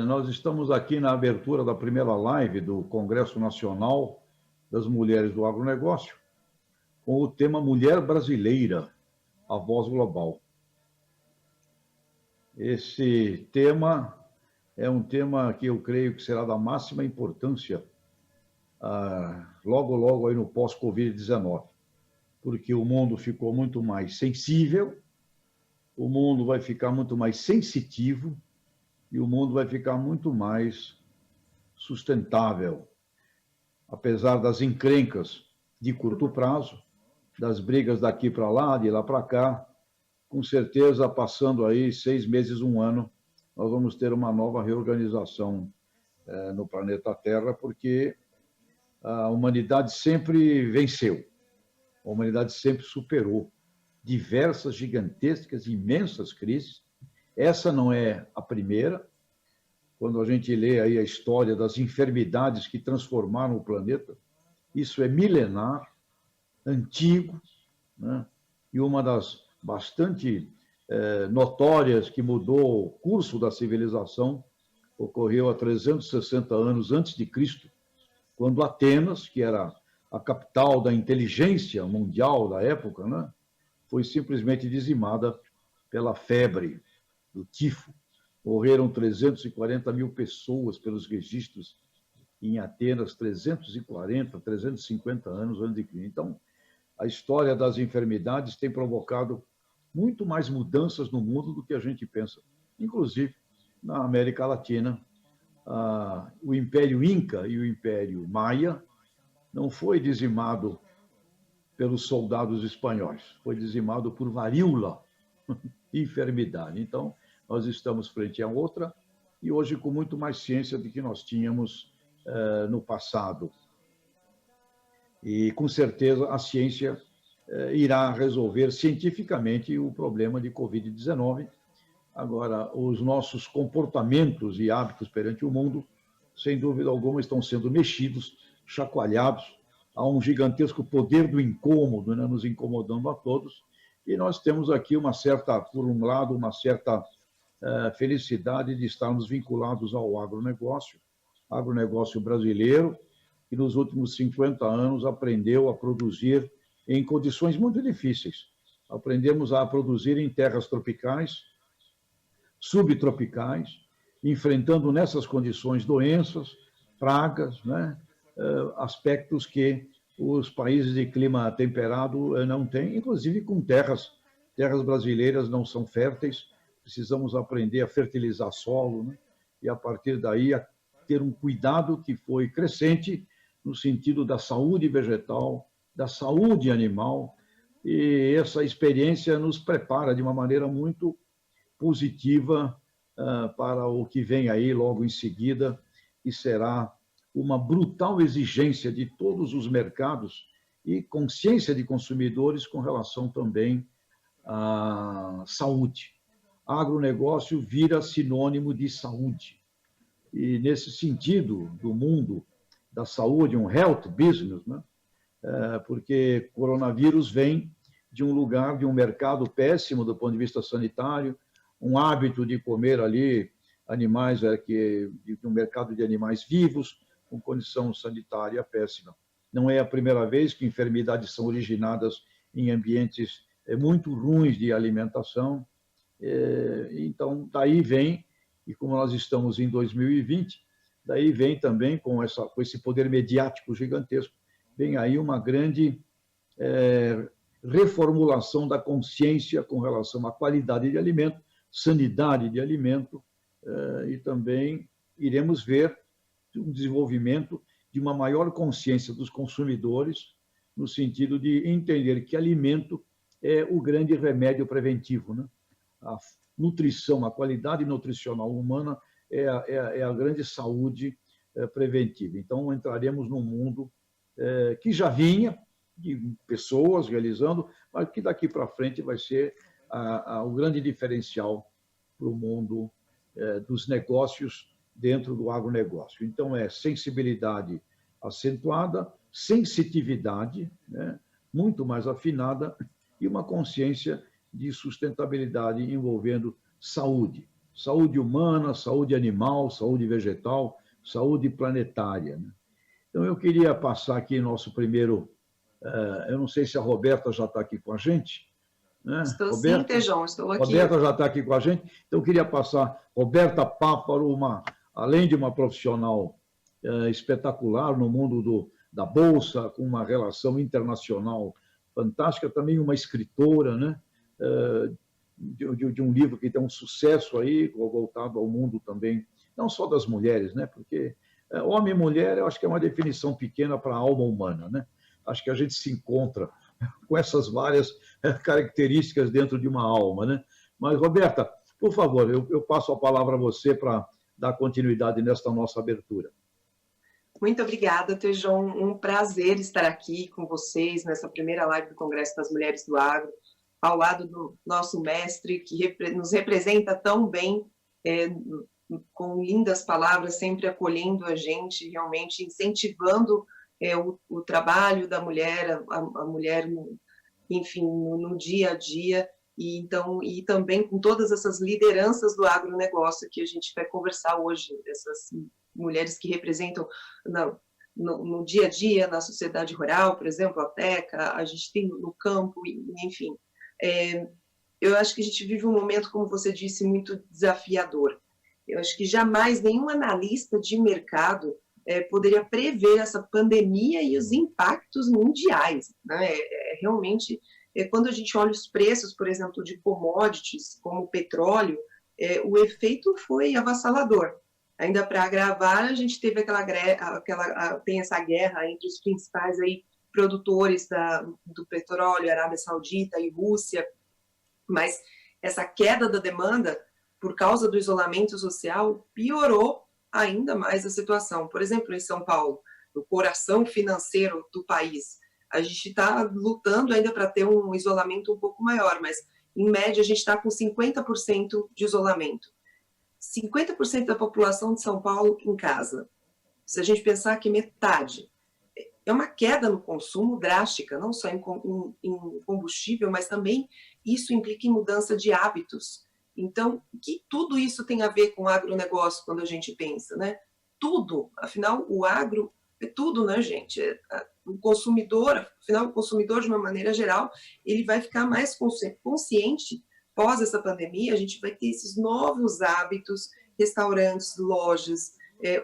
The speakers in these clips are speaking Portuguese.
Nós estamos aqui na abertura da primeira live do Congresso Nacional das Mulheres do Agronegócio, com o tema Mulher Brasileira, a Voz Global. Esse tema é um tema que eu creio que será da máxima importância logo, logo aí no pós-Covid-19, porque o mundo ficou muito mais sensível, o mundo vai ficar muito mais sensitivo e o mundo vai ficar muito mais sustentável. Apesar das encrencas de curto prazo, das brigas daqui para lá, de lá para cá, com certeza, passando aí 6 meses, 1 ano, nós vamos ter uma nova reorganização no planeta Terra, porque a humanidade sempre venceu, a humanidade sempre superou diversas, gigantescas, imensas crises. Essa não é a primeira. Quando a gente lê aí a história das enfermidades que transformaram o planeta, isso é milenar, antigo, né? E uma das bastante notórias que mudou o curso da civilização ocorreu há 360 anos antes de Cristo, quando Atenas, que era a capital da inteligência mundial da época, né, foi simplesmente dizimada pela febre do tifo. Morreram 340 mil pessoas pelos registros em Atenas, 340, 350 anos antes de Cristo. Então, a história das enfermidades tem provocado muito mais mudanças no mundo do que a gente pensa. Inclusive, na América Latina, o Império Inca e o Império Maia não foi dizimado pelos soldados espanhóis, foi dizimado por varíola, enfermidade. Então, nós estamos frente a outra, e hoje com muito mais ciência do que nós tínhamos no passado. E, com certeza, a ciência irá resolver cientificamente o problema de Covid-19. Agora, os nossos comportamentos e hábitos perante o mundo, sem dúvida alguma, estão sendo mexidos, chacoalhados. Há um gigantesco poder do incômodo, né, nos incomodando a todos. E nós temos aqui uma certa, por um lado, uma certa felicidade de estarmos vinculados ao agronegócio brasileiro, que nos últimos 50 anos aprendeu a produzir em condições muito difíceis. Aprendemos a produzir em terras tropicais, subtropicais, enfrentando nessas condições doenças, pragas, né? Aspectos que os países de clima temperado não têm, inclusive com terras brasileiras não são férteis, precisamos aprender a fertilizar solo, né? E a partir daí a ter um cuidado que foi crescente no sentido da saúde vegetal, da saúde animal, e essa experiência nos prepara de uma maneira muito positiva para o que vem aí logo em seguida, e será uma brutal exigência de todos os mercados e consciência de consumidores com relação também à saúde. Agronegócio vira sinônimo de saúde. E, nesse sentido, do mundo da saúde, um health business, né? Porque coronavírus vem de um lugar, de um mercado péssimo do ponto de vista sanitário, um hábito de comer ali animais, de um mercado de animais vivos, com condição sanitária péssima. Não é a primeira vez que enfermidades são originadas em ambientes muito ruins de alimentação. Então, daí vem, e como nós estamos em 2020, daí vem também, com esse poder mediático gigantesco, vem aí uma grande reformulação da consciência com relação à qualidade de alimento, sanidade de alimento, e também iremos ver um desenvolvimento de uma maior consciência dos consumidores, no sentido de entender que alimento é o grande remédio preventivo, né? A nutrição, a qualidade nutricional humana é a grande saúde preventiva. Então, entraremos num mundo que já vinha, de pessoas realizando, mas que daqui para frente vai ser o grande diferencial para o mundo dos negócios dentro do agronegócio. Então, é sensibilidade acentuada, sensitividade, né, muito mais afinada, e uma consciência de sustentabilidade envolvendo saúde. saúde humana, saúde animal, saúde vegetal, saúde planetária, né? Então, eu queria passar aqui nosso primeiro... eu não sei se a Roberta já está aqui com a gente, né? Estou sim, Roberta? Tejon, estou aqui. Roberta já está aqui com a gente, então eu queria passar Roberta Páparo, além de uma profissional espetacular no mundo da Bolsa, com uma relação internacional fantástica, também uma escritora, né? De um livro que tem um sucesso aí, voltado ao mundo também, não só das mulheres, né? Porque homem e mulher, eu acho que é uma definição pequena para a alma humana, né? Acho que a gente se encontra com essas várias características dentro de uma alma, né? Mas, Roberta, por favor, eu passo a palavra a você para dar continuidade nesta nossa abertura. Muito obrigada, Tejon. Um prazer estar aqui com vocês nessa primeira live do Congresso das Mulheres do Agro, ao lado do nosso mestre, que nos representa tão bem, com lindas palavras, sempre acolhendo a gente, realmente incentivando o trabalho da mulher, a mulher, enfim, no dia a dia, e também com todas essas lideranças do agronegócio que a gente vai conversar hoje, essas mulheres que representam no dia a dia, na sociedade rural, por exemplo, a TECA, a gente tem no campo, enfim. Eu acho que a gente vive um momento, como você disse, muito desafiador. Eu acho que jamais nenhum analista de mercado poderia prever essa pandemia e os impactos mundiais, né? Realmente, quando a gente olha os preços, por exemplo, de commodities, como o petróleo, o efeito foi avassalador. Ainda para agravar, a gente teve tem essa guerra entre os principais aí produtores do petróleo, Arábia Saudita e Rússia, mas essa queda da demanda, por causa do isolamento social, piorou ainda mais a situação. Por exemplo, em São Paulo, no coração financeiro do país, a gente está lutando ainda para ter um isolamento um pouco maior, mas, em média, a gente está com 50% de isolamento. 50% da população de São Paulo em casa. Se a gente pensar que metade é uma queda no consumo drástica, não só em combustível, mas também isso implica em mudança de hábitos. Então, que tudo isso tem a ver com o agronegócio quando a gente pensa, né? Tudo, afinal, o agro é tudo, né, gente? O consumidor, afinal, o consumidor, de uma maneira geral, ele vai ficar mais consciente pós essa pandemia, a gente vai ter esses novos hábitos, restaurantes, lojas,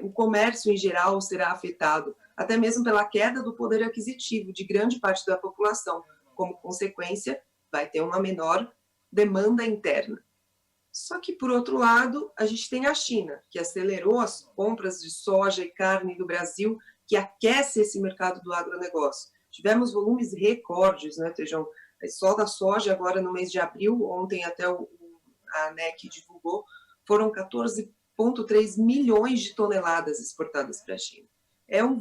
o comércio em geral será afetado, até mesmo pela queda do poder aquisitivo de grande parte da população. Como consequência, vai ter uma menor demanda interna. Só que, por outro lado, a gente tem a China, que acelerou as compras de soja e carne do Brasil, que aquece esse mercado do agronegócio. Tivemos volumes recordes, né, Tejão? Só da soja, agora no mês de abril, ontem até a ANEC divulgou, foram 14,3 milhões de toneladas exportadas para a China. É o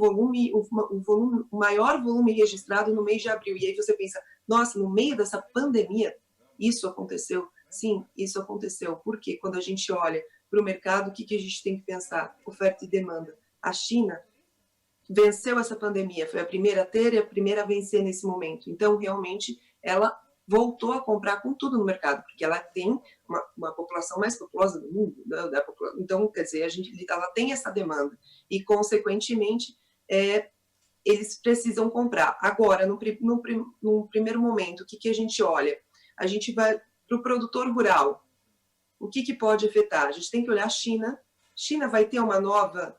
maior volume registrado no mês de abril. E aí você pensa, nossa, no meio dessa pandemia, isso aconteceu? Sim, isso aconteceu. Porque quando a gente olha para o mercado, o que a gente tem que pensar? Oferta e demanda. A China venceu essa pandemia, foi a primeira a ter e a primeira a vencer nesse momento. Então, realmente, ela voltou a comprar com tudo no mercado, porque ela tem uma população mais populosa do mundo, né? Então, quer dizer, ela tem essa demanda e, consequentemente, eles precisam comprar. Agora, no primeiro momento, o que a gente olha? A gente vai para o produtor rural. O que pode afetar? A gente tem que olhar a China. China vai ter uma nova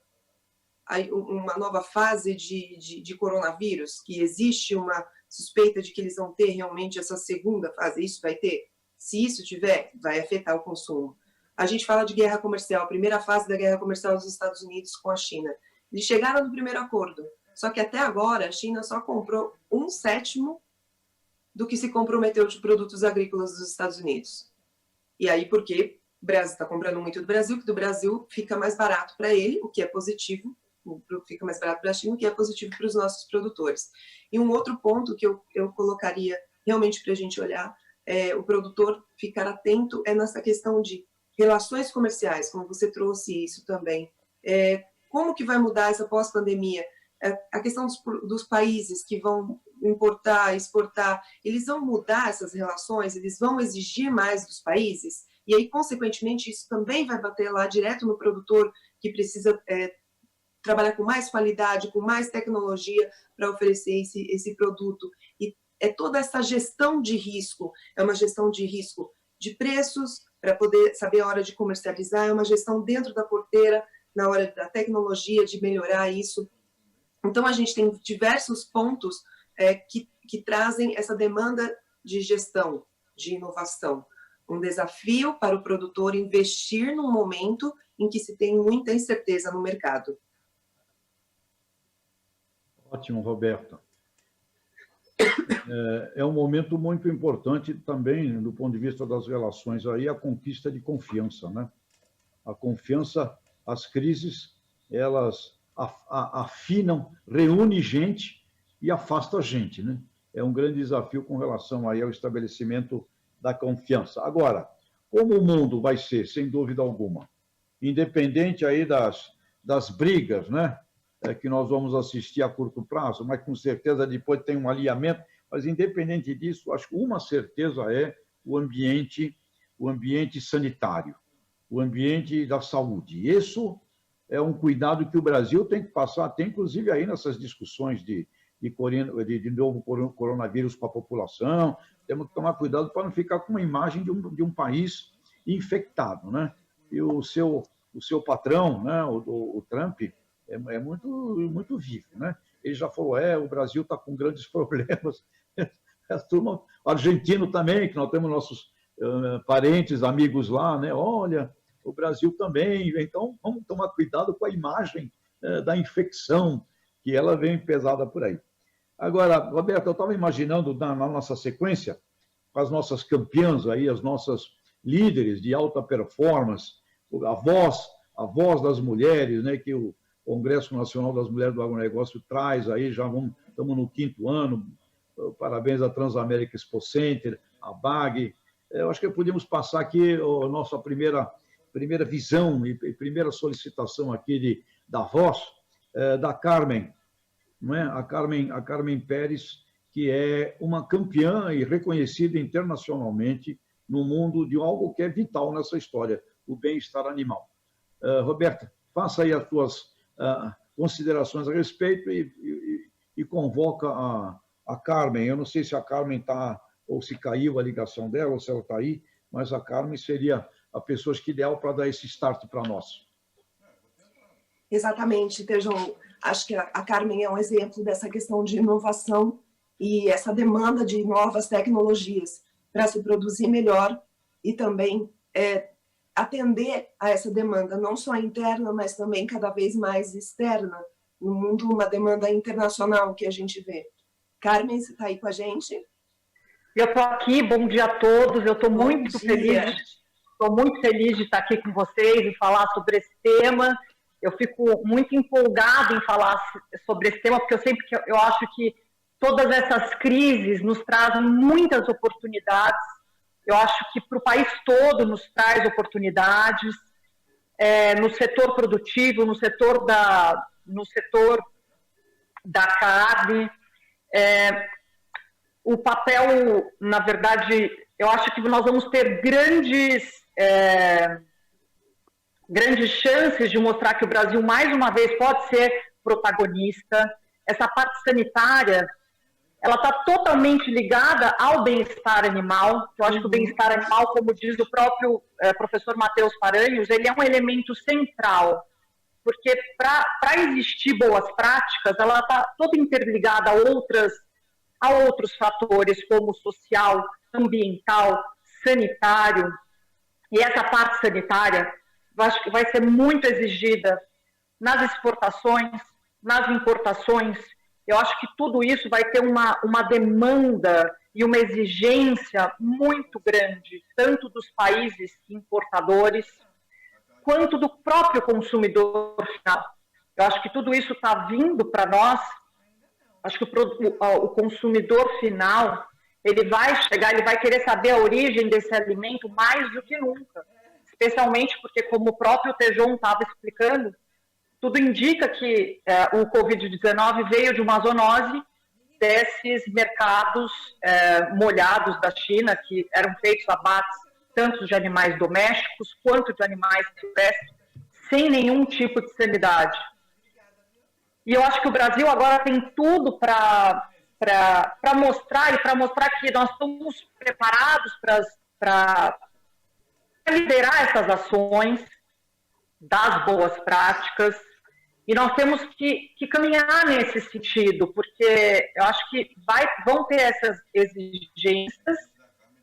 fase de coronavírus, que existe uma suspeita de que eles vão ter realmente essa segunda fase. Isso vai ter? Se isso tiver, vai afetar o consumo. A gente fala de guerra comercial, primeira fase da guerra comercial dos Estados Unidos com a China. Eles chegaram no primeiro acordo, só que até agora a China só comprou 1/7 do que se comprometeu de produtos agrícolas dos Estados Unidos. E aí, porque o Brasil está comprando muito do Brasil, que do Brasil fica mais barato para ele, o que é positivo, fica mais barato para a China, o que é positivo para os nossos produtores. E um outro ponto que eu colocaria realmente para a gente olhar, o produtor ficar atento nessa questão de relações comerciais, como você trouxe isso também. Como que vai mudar essa pós-pandemia? A questão dos países que vão importar, exportar, eles vão mudar essas relações, eles vão exigir mais dos países, e aí, consequentemente, isso também vai bater lá direto no produtor, que precisa trabalhar com mais qualidade, com mais tecnologia para oferecer esse produto. E é toda essa gestão de risco, é uma gestão de risco de preços, para poder saber a hora de comercializar, é uma gestão dentro da porteira, na hora da tecnologia, de melhorar isso. Então, a gente tem diversos pontos que trazem essa demanda de gestão, de inovação. Um desafio para o produtor investir num momento em que se tem muita incerteza no mercado. Ótimo, Roberta. É um momento muito importante também, do ponto de vista das relações, aí, a conquista de confiança, né? A confiança, as crises, elas afinam, reúnem gente e afastam gente, né? É um grande desafio com relação aí ao estabelecimento da confiança. Agora, como o mundo vai ser, sem dúvida alguma, independente aí das brigas, né? Que nós vamos assistir a curto prazo, mas com certeza depois tem um alinhamento, mas independente disso, acho que uma certeza é o ambiente sanitário, o ambiente da saúde. Isso é um cuidado que o Brasil tem que passar, até inclusive aí nessas discussões de novo coronavírus para a população, temos que tomar cuidado para não ficar com uma imagem de um país infectado, né? E o seu patrão, né, o Trump, é muito vivo, né? Ele já falou, o Brasil está com grandes problemas. A turma, o argentino também, que nós temos nossos parentes, amigos lá, né? Olha, o Brasil também, então vamos tomar cuidado com a imagem da infecção, que ela vem pesada por aí. Agora, Roberto, eu estava imaginando na nossa sequência, as nossas campeãs aí, as nossas líderes de alta performance, a voz das mulheres, né, que o Congresso Nacional das Mulheres do Agronegócio traz aí, já estamos no 5º ano, parabéns à Transamérica Expo Center, à BAG. Eu acho que podíamos passar aqui a nossa primeira visão e primeira solicitação aqui da voz da Carmen, não é? A Carmen Pérez, que é uma campeã e reconhecida internacionalmente no mundo de algo que é vital nessa história, o bem-estar animal. Roberta, faça aí as tuas considerações a respeito e convoca a Carmen. Eu não sei se a Carmen está, ou se caiu a ligação dela, ou se ela está aí, mas a Carmen seria a pessoa ideal para dar esse start para nós. Exatamente, Tejão. Acho que a Carmen é um exemplo dessa questão de inovação e essa demanda de novas tecnologias para se produzir melhor e também atender a essa demanda, não só interna, mas também cada vez mais externa, no mundo, uma demanda internacional que a gente vê. Carmen, você está aí com a gente? Eu estou aqui, bom dia a todos, eu estou muito feliz de estar aqui com vocês e falar sobre esse tema. Eu fico muito empolgada em falar sobre esse tema, porque eu acho que todas essas crises nos trazem muitas oportunidades. Eu acho que para o país todo nos traz oportunidades, no setor produtivo, no setor da carne. O papel, na verdade, eu acho que nós vamos ter grandes chances de mostrar que o Brasil, mais uma vez, pode ser protagonista. Essa parte sanitária, ela está totalmente ligada ao bem-estar animal. Eu acho que o bem-estar animal, como diz o próprio professor Matheus Paranhos, ele é um elemento central, porque para existir boas práticas, ela está toda interligada a outros fatores, como social, ambiental, sanitário. E essa parte sanitária, eu acho que vai ser muito exigida nas exportações, nas importações. Eu acho que tudo isso vai ter uma demanda e uma exigência muito grande, tanto dos países importadores, quanto do próprio consumidor final. Eu acho que tudo isso está vindo para nós. Acho que o consumidor final, ele vai chegar, ele vai querer saber a origem desse alimento mais do que nunca. Especialmente porque, como o próprio Tejon estava explicando, tudo indica que o Covid-19 veio de uma zoonose desses mercados molhados da China, que eram feitos abates tanto de animais domésticos quanto de animais silvestres, sem nenhum tipo de sanidade. E eu acho que o Brasil agora tem tudo para mostrar que nós estamos preparados para liderar essas ações das boas práticas, e nós temos que caminhar nesse sentido, porque eu acho que vão ter essas exigências,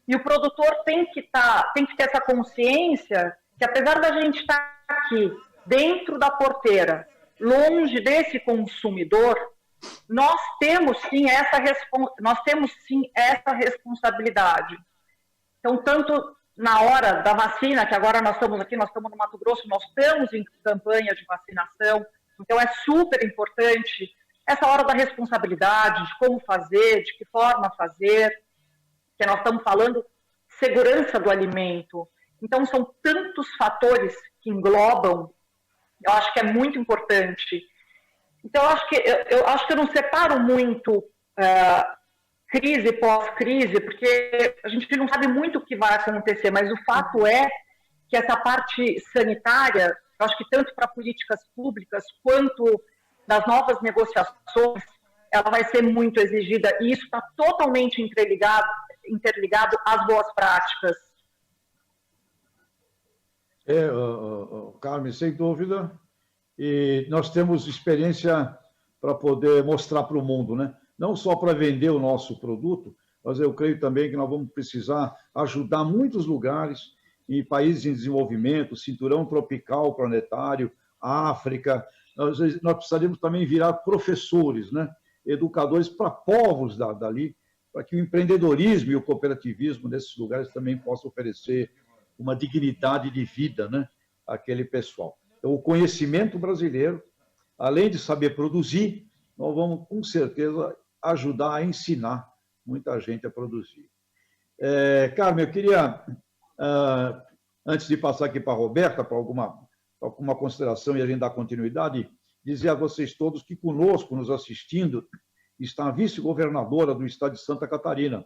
e o produtor tem que ter essa consciência que, apesar da gente estar aqui, dentro da porteira, longe desse consumidor, nós temos sim essa responsabilidade. Então, tanto na hora da vacina, que agora nós estamos no Mato Grosso, nós estamos em campanha de vacinação, então é super importante essa hora da responsabilidade, de como fazer, de que forma fazer, que nós estamos falando segurança do alimento. Então, são tantos fatores que englobam, eu acho que é muito importante. Então, eu acho que eu não separo muito crise pós-crise, porque a gente não sabe muito o que vai acontecer, mas o fato é que essa parte sanitária, eu acho que tanto para políticas públicas quanto das novas negociações, ela vai ser muito exigida, e isso está totalmente interligado às boas práticas. Carmen, sem dúvida, e nós temos experiência para poder mostrar para o mundo, né? Não só para vender o nosso produto, mas eu creio também que nós vamos precisar ajudar muitos lugares, em países em desenvolvimento, cinturão tropical planetário, África. Nós precisaríamos também virar professores, né? Educadores para povos dali, para que o empreendedorismo e o cooperativismo nesses lugares também possam oferecer uma dignidade de vida, né, àquele pessoal. Então, o conhecimento brasileiro, além de saber produzir, nós vamos, com certeza, ajudar a ensinar muita gente a produzir. Carmen, eu queria, antes de passar aqui para a Roberta, para alguma consideração e a gente dar continuidade, dizer a vocês todos que conosco, nos assistindo, está a vice-governadora do estado de Santa Catarina,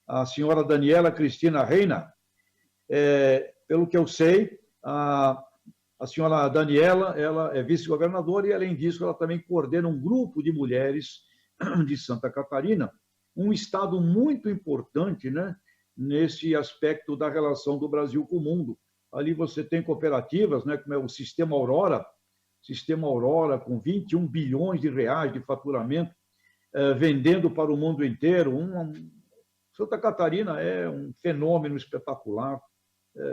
a senhora Daniela Cristina Reina. Pelo que eu sei, a senhora Daniela, ela é vice-governadora e, além disso, ela também coordena um grupo de mulheres de Santa Catarina, um estado muito importante, né, nesse aspecto da relação do Brasil com o mundo. Ali você tem cooperativas, né, como é o Sistema Aurora com 21 bilhões de reais de faturamento, vendendo para o mundo inteiro. Santa Catarina é um fenômeno espetacular,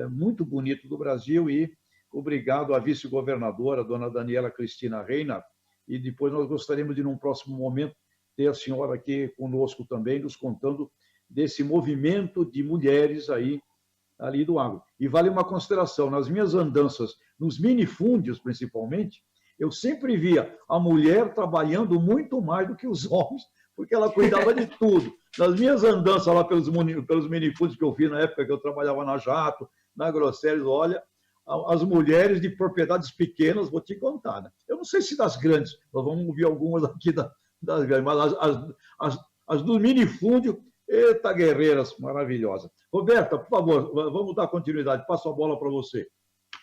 muito bonito do Brasil, e obrigado à vice-governadora, dona Daniela Cristina Reina, e depois nós gostaríamos de, num próximo momento, ter a senhora aqui conosco também, nos contando desse movimento de mulheres ali do agro. E vale uma consideração, nas minhas andanças, nos minifúndios principalmente, eu sempre via a mulher trabalhando muito mais do que os homens, porque ela cuidava de tudo. Nas minhas andanças lá pelos minifúndios que eu vi na época que eu trabalhava na Jato, na Grosseries, olha, as mulheres de propriedades pequenas, vou te contar, né? Eu não sei se das grandes, nós vamos ouvir algumas aqui das grandes, mas as do minifúndio, eita, guerreiras maravilhosas. Roberta, por favor, vamos dar continuidade, passo a bola para você.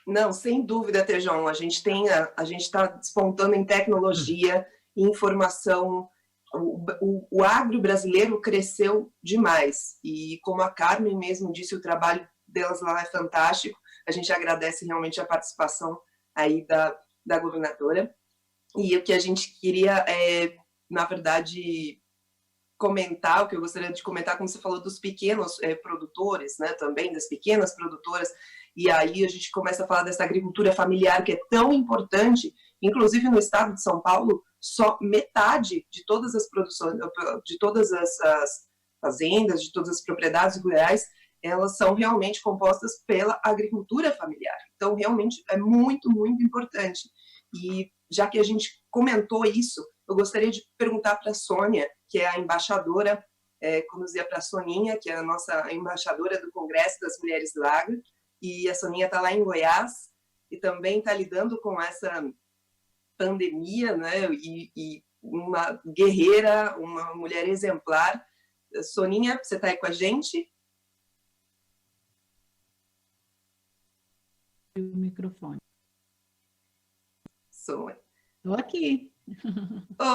Não, sem dúvida, Tejão, a gente está despontando em tecnologia, em informação. O agro brasileiro cresceu demais, e como a Carmen mesmo disse, o trabalho delas lá é fantástico. A gente agradece realmente a participação aí da governadora, e o que a gente queria na verdade, comentar, o que eu gostaria de comentar, como você falou, dos pequenos produtores, né, também das pequenas produtoras, e aí a gente começa a falar dessa agricultura familiar que é tão importante. Inclusive no estado de São Paulo, só metade de todas as produções, de todas as fazendas, de todas as propriedades rurais, elas são realmente compostas pela agricultura familiar. Então, realmente, é muito, muito importante. E já que a gente comentou isso, eu gostaria de perguntar para a Sônia, que é a embaixadora, conduzir para a Soninha, que é a nossa embaixadora do Congresso das Mulheres do Agro, e a Soninha está lá em Goiás, e também está lidando com essa pandemia, né? E uma guerreira, uma mulher exemplar. Soninha, você está aí com a gente? o microfone. Sônia. Estou aqui.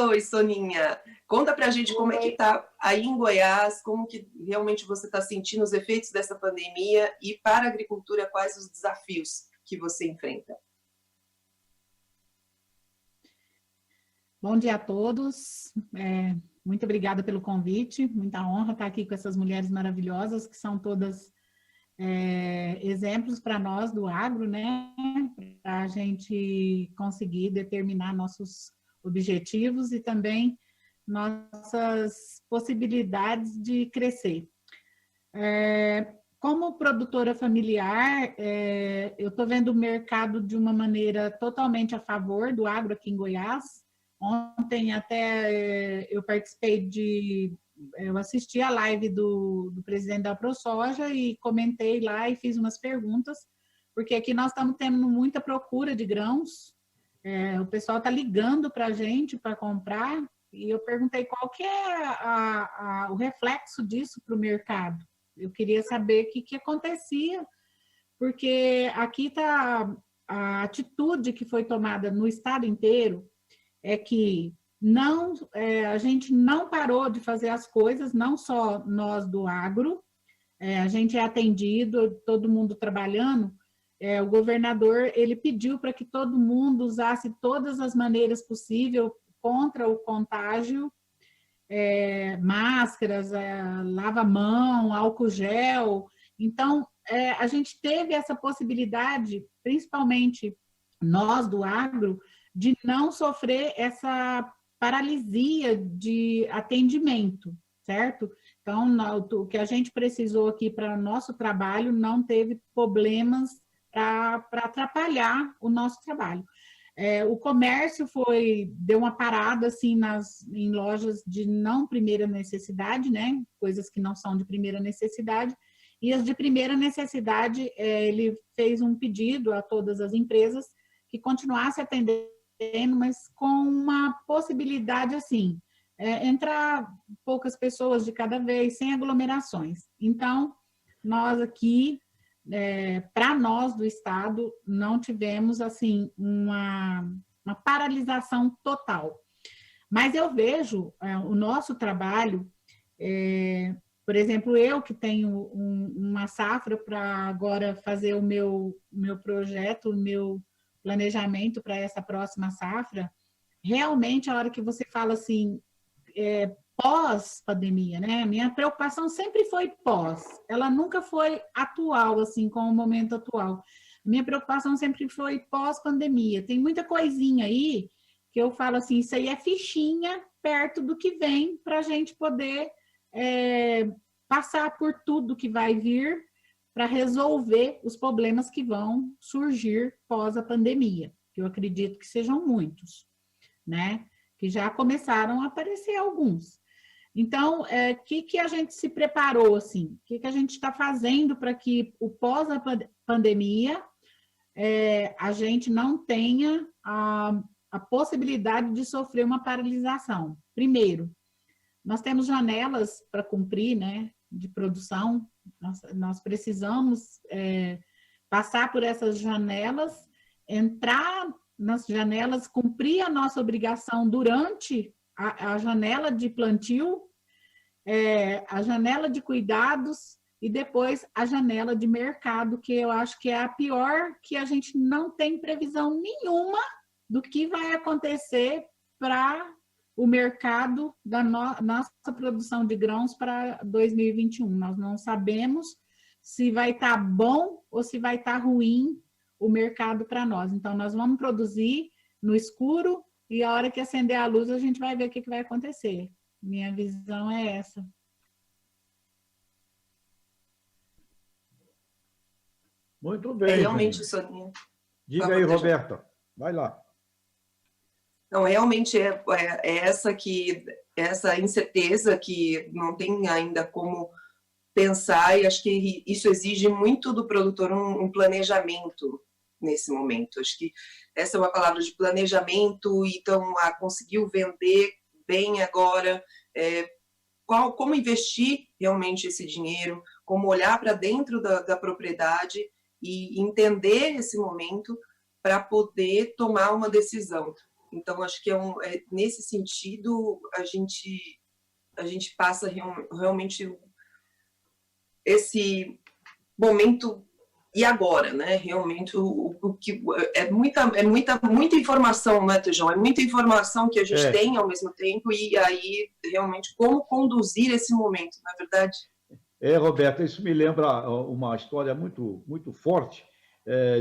Oi, Soninha. Conta pra gente como é que tá aí em Goiás, como que realmente você está sentindo os efeitos dessa pandemia e para a agricultura, quais os desafios que você enfrenta? Bom dia a todos. Muito obrigada pelo convite. Muita honra estar aqui com essas mulheres maravilhosas, que são todas exemplos para nós do agro, né? Para a gente conseguir determinar nossos objetivos e também nossas possibilidades de crescer. Como produtora familiar, eu estou vendo o mercado de uma maneira totalmente a favor do agro aqui em Goiás. Ontem até eu eu assisti a live do presidente da ProSoja e comentei lá e fiz umas perguntas, porque aqui nós estamos tendo muita procura de grãos, o pessoal está ligando para a gente para comprar, e eu perguntei qual que é o reflexo disso para o mercado. Eu queria saber o que acontecia, porque aqui está a atitude que foi tomada no estado inteiro, é que a gente não parou de fazer as coisas, não só nós do agro, a gente é atendido, todo mundo trabalhando, o governador ele pediu para que todo mundo usasse todas as maneiras possíveis contra o contágio, máscaras, lava-mão, álcool gel. Então, a gente teve essa possibilidade, principalmente nós do agro, de não sofrer essa paralisia de atendimento, certo? Então, o que a gente precisou aqui para o nosso trabalho não teve problemas para atrapalhar o nosso trabalho. O comércio deu uma parada assim em lojas de não primeira necessidade, né? Coisas que não são de primeira necessidade, e as de primeira necessidade, ele fez um pedido a todas as empresas que continuasse atendendo, mas com uma possibilidade assim, entrar poucas pessoas de cada vez, sem aglomerações. Então, nós aqui, para nós do estado, não tivemos assim uma paralisação total. Mas eu vejo o nosso trabalho, por exemplo, eu que tenho uma safra para agora fazer o meu projeto, o meu planejamento para essa próxima safra, realmente a hora que você fala assim, pós-pandemia, né? Minha preocupação sempre foi pós, ela nunca foi atual, assim, com o momento atual. Minha preocupação sempre foi pós-pandemia. Tem muita coisinha aí que eu falo assim, isso aí é fichinha perto do que vem para a gente poder passar por tudo que vai vir para resolver os problemas que vão surgir pós a pandemia, que eu acredito que sejam muitos, né? Que já começaram a aparecer alguns. Então, que a gente se preparou, assim? O que a gente está fazendo para que o pós a pandemia a gente não tenha a possibilidade de sofrer uma paralisação? Primeiro, nós temos janelas para cumprir, né, de produção. Nós precisamos passar por essas janelas, entrar nas janelas, cumprir a nossa obrigação durante a janela de plantio, a janela de cuidados e depois a janela de mercado, que eu acho que é a pior, que a gente não tem previsão nenhuma do que vai acontecer para o mercado da nossa produção de grãos para 2021. Nós não sabemos se vai estar bom ou se vai estar ruim o mercado para nós. Então, nós vamos produzir no escuro e a hora que acender a luz, a gente vai ver o que vai acontecer. Minha visão é essa. Muito bem. Realmente, Soninha. Diga aí, Roberta. Vai lá. Não, realmente essa incerteza que não tem ainda como pensar, e acho que isso exige muito do produtor um planejamento nesse momento. Acho que essa é uma palavra de planejamento, então conseguiu vender bem agora, como investir realmente esse dinheiro, como olhar para dentro da propriedade e entender esse momento para poder tomar uma decisão. Então, acho que nesse sentido, a gente passa realmente esse momento e agora, né? Realmente o que é muita informação, né, Tejão? É muita informação que a gente tem ao mesmo tempo, e aí realmente como conduzir esse momento, não é verdade? Roberta, isso me lembra uma história muito, muito forte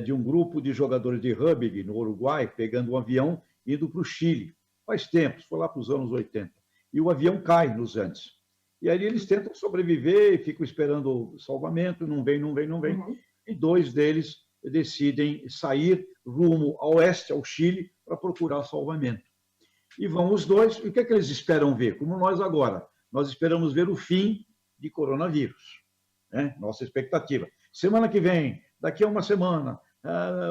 de um grupo de jogadores de rugby no Uruguai pegando um avião indo para o Chile. Faz tempo, foi lá para os anos 80. E o avião cai nos Andes. E aí eles tentam sobreviver e ficam esperando o salvamento, não vem. Uhum. E 2 deles decidem sair rumo ao oeste, ao Chile, para procurar salvamento. E vão os 2, e o que é que eles esperam ver? Como nós agora. Nós esperamos ver o fim de coronavírus. Né? Nossa expectativa. Semana que vem, daqui a uma semana,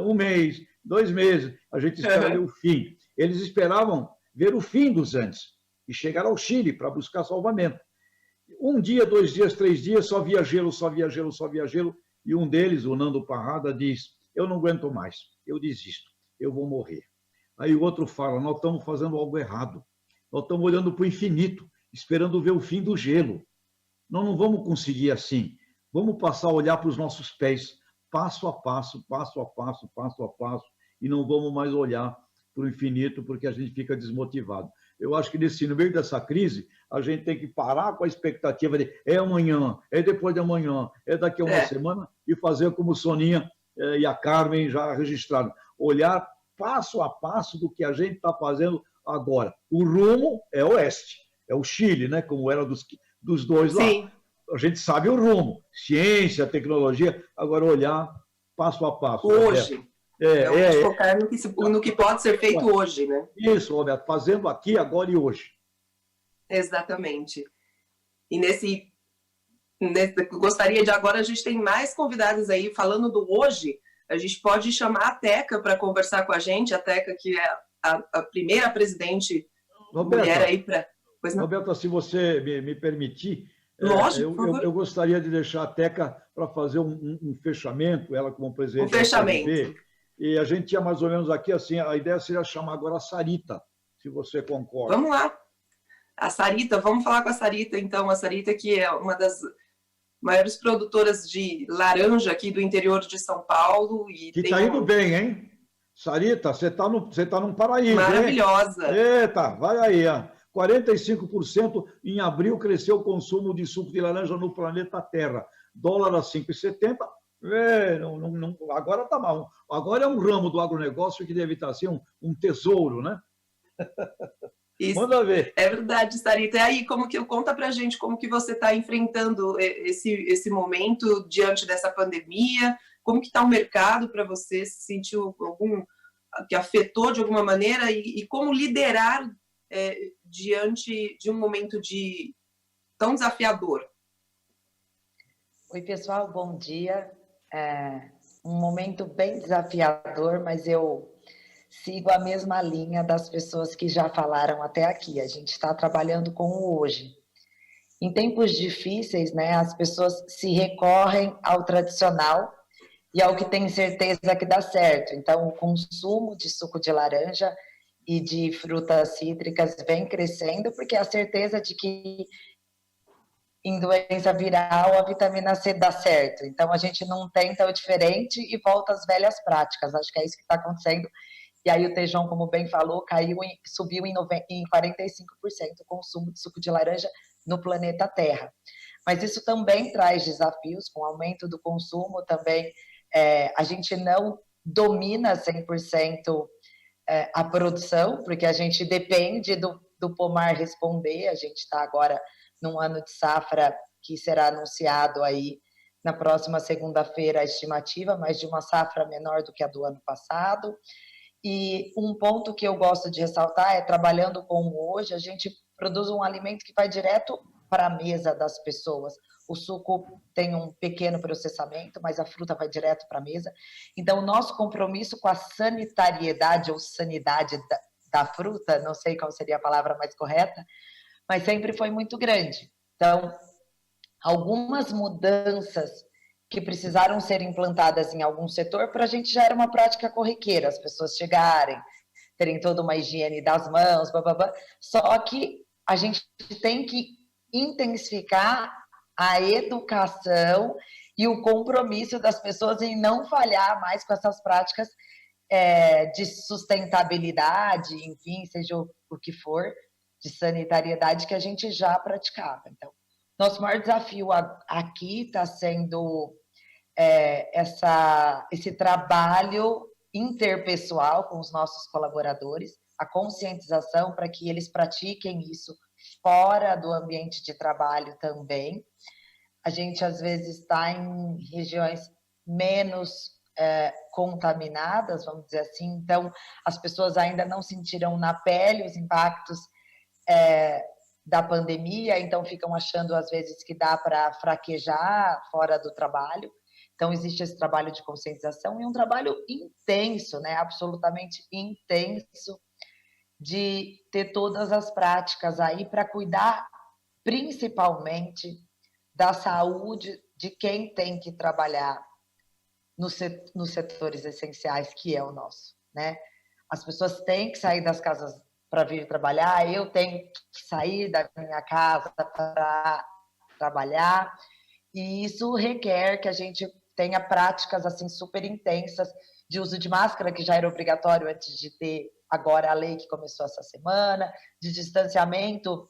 1 mês, 2 meses, a gente espera ver o fim. Eles esperavam ver o fim dos Andes e chegar ao Chile para buscar salvamento. 1 dia, 2 dias, 3 dias, só via gelo. E um deles, o Nando Parrada, diz: eu não aguento mais, eu desisto, eu vou morrer. Aí o outro fala: nós estamos fazendo algo errado, nós estamos olhando para o infinito, esperando ver o fim do gelo. Nós não vamos conseguir assim. Vamos passar a olhar para os nossos pés, passo a passo, e não vamos mais olhar para o infinito, porque a gente fica desmotivado. Eu acho que no meio dessa crise, a gente tem que parar com a expectativa de amanhã, depois de amanhã, daqui a uma semana, e fazer como Soninha e a Carmen já registraram. Olhar passo a passo do que a gente está fazendo agora. O rumo é oeste, é o Chile, né? Como era dos 2 lá. Sim. A gente sabe o rumo, ciência, tecnologia, agora olhar passo a passo. Hoje. Focar no que pode ser feito hoje, né? Isso, Roberto, fazendo aqui, agora e hoje. Exatamente. E gostaria de agora, a gente tem mais convidados aí falando do hoje. A gente pode chamar a Teca para conversar com a gente, a Teca, que é a primeira presidente mulher aí para. Roberta, se você me permitir, lógico, eu gostaria de deixar a Teca para fazer um fechamento, ela como presidente. Um fechamento. E a gente tinha mais ou menos aqui, assim, a ideia seria chamar agora a Sarita, se você concorda. Vamos lá. A Sarita, vamos falar com a Sarita, então. A Sarita, que é uma das maiores produtoras de laranja aqui do interior de São Paulo. E que está indo bem, hein? Sarita, você tá num paraíso, maravilhosa. Hein? Eita, vai aí, ó. 45% em abril cresceu o consumo de suco de laranja no planeta Terra. Dólar a 5,70. Agora está mal. Agora é um ramo do agronegócio que deve estar assim, um tesouro, né? Isso. Manda ver. É verdade, Sarita. E aí, conta pra gente como que você está enfrentando esse momento diante dessa pandemia? Como que está o mercado para você? Se sentiu que afetou de alguma maneira? E como liderar diante de um momento tão desafiador? Oi, pessoal, bom dia. Um momento bem desafiador, mas eu sigo a mesma linha das pessoas que já falaram até aqui. A gente está trabalhando com o hoje. Em tempos difíceis, né, as pessoas se recorrem ao tradicional e ao que tem certeza que dá certo. Então, o consumo de suco de laranja e de frutas cítricas vem crescendo, porque a certeza de que em doença viral a vitamina C dá certo. Então, a gente não tenta o diferente e volta às velhas práticas. Acho que é isso que está acontecendo. E aí o Tejão, como bem falou, subiu em 45% o consumo de suco de laranja no planeta Terra. Mas isso também traz desafios, com o aumento do consumo também. A gente não domina 100% a produção, porque a gente depende do pomar responder. A gente está agora num ano de safra que será anunciado aí na próxima segunda-feira a estimativa, mas de uma safra menor do que a do ano passado. E um ponto que eu gosto de ressaltar é, trabalhando com o hoje, a gente produz um alimento que vai direto para a mesa das pessoas. O suco tem um pequeno processamento, mas a fruta vai direto para a mesa. Então, o nosso compromisso com a sanitariedade ou sanidade da fruta, não sei qual seria a palavra mais correta, mas sempre foi muito grande. Então, algumas mudanças que precisaram ser implantadas em algum setor, para a gente já era uma prática corriqueira, as pessoas chegarem, terem toda uma higiene das mãos, blá. Só que a gente tem que intensificar a educação e o compromisso das pessoas em não falhar mais com essas práticas de sustentabilidade, enfim, seja o que for, de sanitariedade que a gente já praticava. Então, nosso maior desafio aqui está sendo esse trabalho interpessoal com os nossos colaboradores, a conscientização para que eles pratiquem isso fora do ambiente de trabalho também. A gente, às vezes, está em regiões menos contaminadas, vamos dizer assim, então as pessoas ainda não sentiram na pele os impactos da pandemia, então ficam achando, às vezes, que dá para fraquejar fora do trabalho. Então, existe esse trabalho de conscientização e um trabalho intenso, né? Absolutamente intenso, de ter todas as práticas aí para cuidar, principalmente, da saúde de quem tem que trabalhar nos setores essenciais, que é o nosso, né? As pessoas têm que sair das casas para vir trabalhar, eu tenho que sair da minha casa para trabalhar, e isso requer que a gente tenha práticas assim super intensas de uso de máscara, que já era obrigatório antes de ter agora a lei que começou essa semana, de distanciamento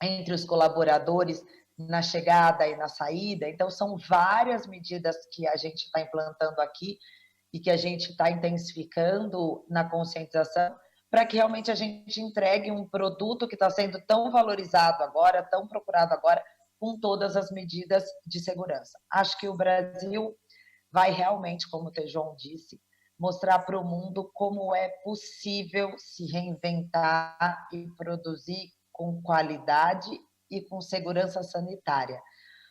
entre os colaboradores na chegada e na saída. Então, são várias medidas que a gente está implantando aqui e que a gente está intensificando na conscientização para que realmente a gente entregue um produto que está sendo tão valorizado agora, tão procurado agora, com todas as medidas de segurança. Acho que o Brasil vai realmente, como o Tejon disse, mostrar para o mundo como é possível se reinventar e produzir com qualidade e com segurança sanitária.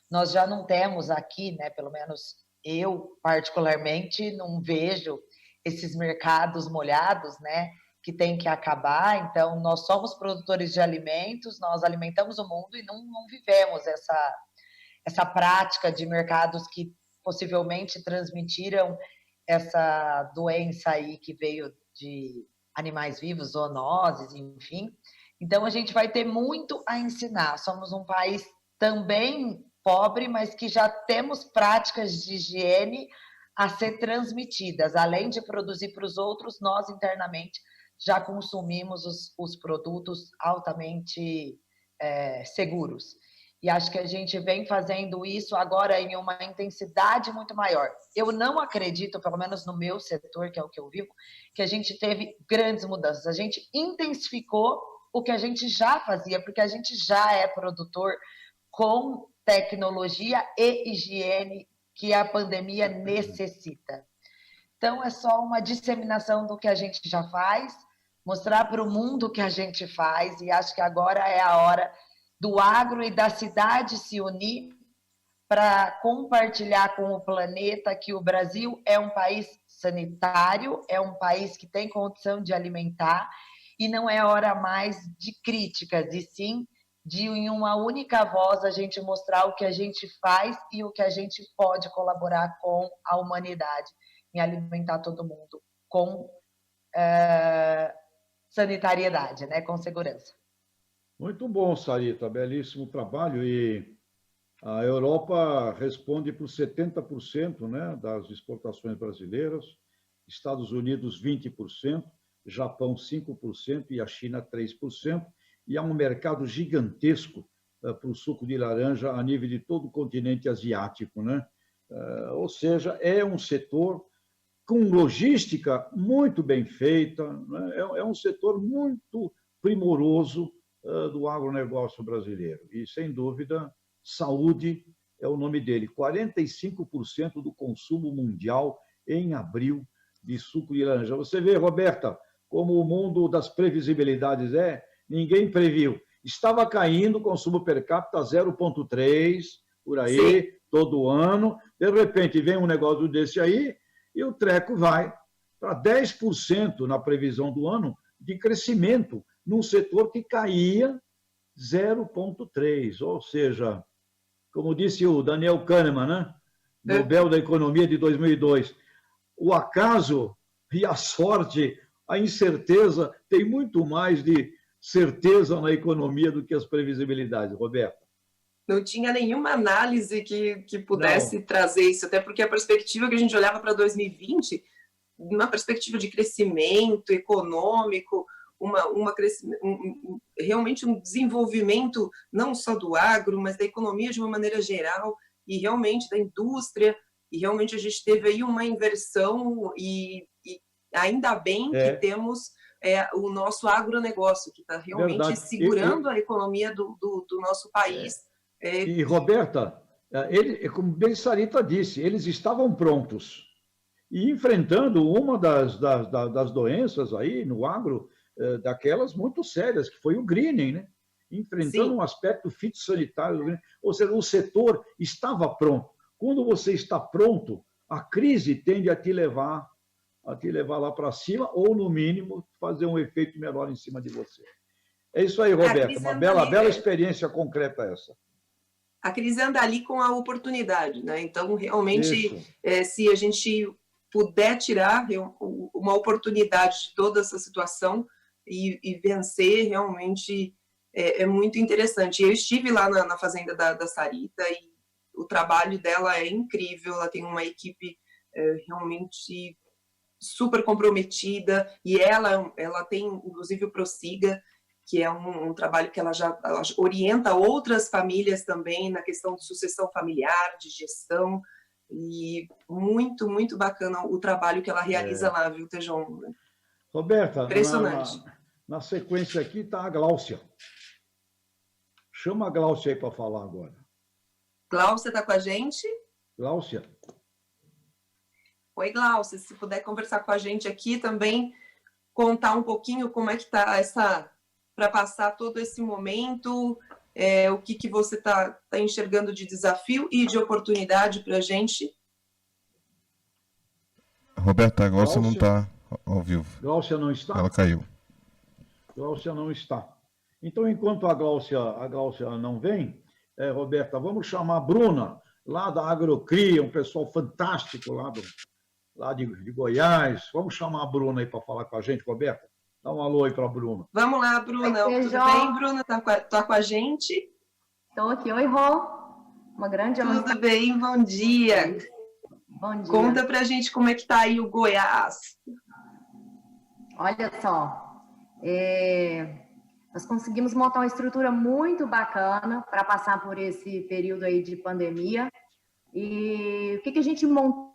Nós já não temos aqui, né, pelo menos eu particularmente, não vejo esses mercados molhados, né, que tem que acabar. Então, nós somos produtores de alimentos, nós alimentamos o mundo e não vivemos essa prática de mercados que possivelmente transmitiram essa doença aí que veio de animais vivos, zoonoses, enfim. Então, a gente vai ter muito a ensinar. Somos um país também pobre, mas que já temos práticas de higiene a ser transmitidas. Além de produzir para os outros, nós internamente já consumimos os produtos altamente seguros. E acho que a gente vem fazendo isso agora em uma intensidade muito maior. Eu não acredito, pelo menos no meu setor, que é o que eu vivo, que a gente teve grandes mudanças. A gente intensificou o que a gente já fazia, porque a gente já é produtor com tecnologia e higiene que a pandemia necessita. Então, é só uma disseminação do que a gente já faz, mostrar para o mundo o que a gente faz, e acho que agora é a hora do agro e da cidade se unir para compartilhar com o planeta que o Brasil é um país sanitário, é um país que tem condição de alimentar, e não é hora mais de críticas, e sim de, em uma única voz, a gente mostrar o que a gente faz e o que a gente pode colaborar com a humanidade, em alimentar todo mundo com sanitariedade, né, com segurança. Muito bom, Sarita, belíssimo trabalho. E a Europa responde por 70%, né, das exportações brasileiras, Estados Unidos 20%, Japão 5% e a China 3%. E há um mercado gigantesco para o suco de laranja a nível de todo o continente asiático, né? Ou seja, é um setor com logística muito bem feita, né? É um setor muito primoroso do agronegócio brasileiro. E, sem dúvida, saúde é o nome dele. 45% do consumo mundial em abril de suco de laranja. Você vê, Roberta, como o mundo das previsibilidades ninguém previu. Estava caindo o consumo per capita 0,3 por aí, sim, todo ano. De repente, vem um negócio desse aí e o treco vai para 10% na previsão do ano de crescimento num setor que caía 0,3. Ou seja, como disse o Daniel Kahneman, né? Nobel da Economia de 2002. O acaso e a sorte, a incerteza, tem muito mais de certeza na economia do que as previsibilidades, Roberta. Não tinha nenhuma análise que pudesse trazer isso, até porque a perspectiva que a gente olhava para 2020, uma perspectiva de crescimento econômico, realmente um desenvolvimento não só do agro, mas da economia de uma maneira geral, e realmente da indústria, e realmente a gente teve aí uma inversão, e ainda bem que temos o nosso agronegócio, que está realmente segurando a economia do nosso país. E, Roberta, como bem Sarita disse, eles estavam prontos e enfrentando uma das doenças aí no agro, daquelas muito sérias, que foi o greening, né? Enfrentando um aspecto fitossanitário do greening. Ou seja, o setor estava pronto. Quando você está pronto, a crise tende a te levar lá para cima, ou, no mínimo, fazer um efeito menor em cima de você. É isso aí, Roberta. Uma bela experiência concreta essa. A crise anda ali com a oportunidade, né? Então, realmente, se a gente puder tirar uma oportunidade de toda essa situação e vencer, realmente é muito interessante. Eu estive lá na fazenda da Sarita e o trabalho dela é incrível, ela tem uma equipe realmente super comprometida, e ela tem, inclusive, o Prossiga, que é um trabalho que ela orienta outras famílias também na questão de sucessão familiar, de gestão, e muito, muito bacana o trabalho que ela realiza lá, viu, Tejon? Roberta, impressionante. Na sequência aqui está a Gláucia. Chama a Gláucia aí para falar agora. Gláucia está com a gente? Gláucia. Oi, Gláucia, se puder conversar com a gente aqui também, contar um pouquinho como é que está para passar todo esse momento, o que você está enxergando de desafio e de oportunidade para a gente. Roberta, a Gláucia não está ao vivo. Gláucia não está? Ela caiu. Gláucia não está. Então, enquanto a Gláucia não vem, Roberta, vamos chamar a Bruna, lá da Agrocria, um pessoal fantástico lá de Goiás. Vamos chamar a Bruna aí para falar com a gente, Roberta? Dá um alô aí para a Bruna. Vamos lá, Bruna. Tudo bem, Bruna? Tá com a gente? Estou aqui. Oi, Rô. Uma grande honra. Tudo bem, bom dia. Bom dia. Conta pra gente como é que tá aí o Goiás. Olha só, nós conseguimos montar uma estrutura muito bacana para passar por esse período aí de pandemia. E o que a gente montou?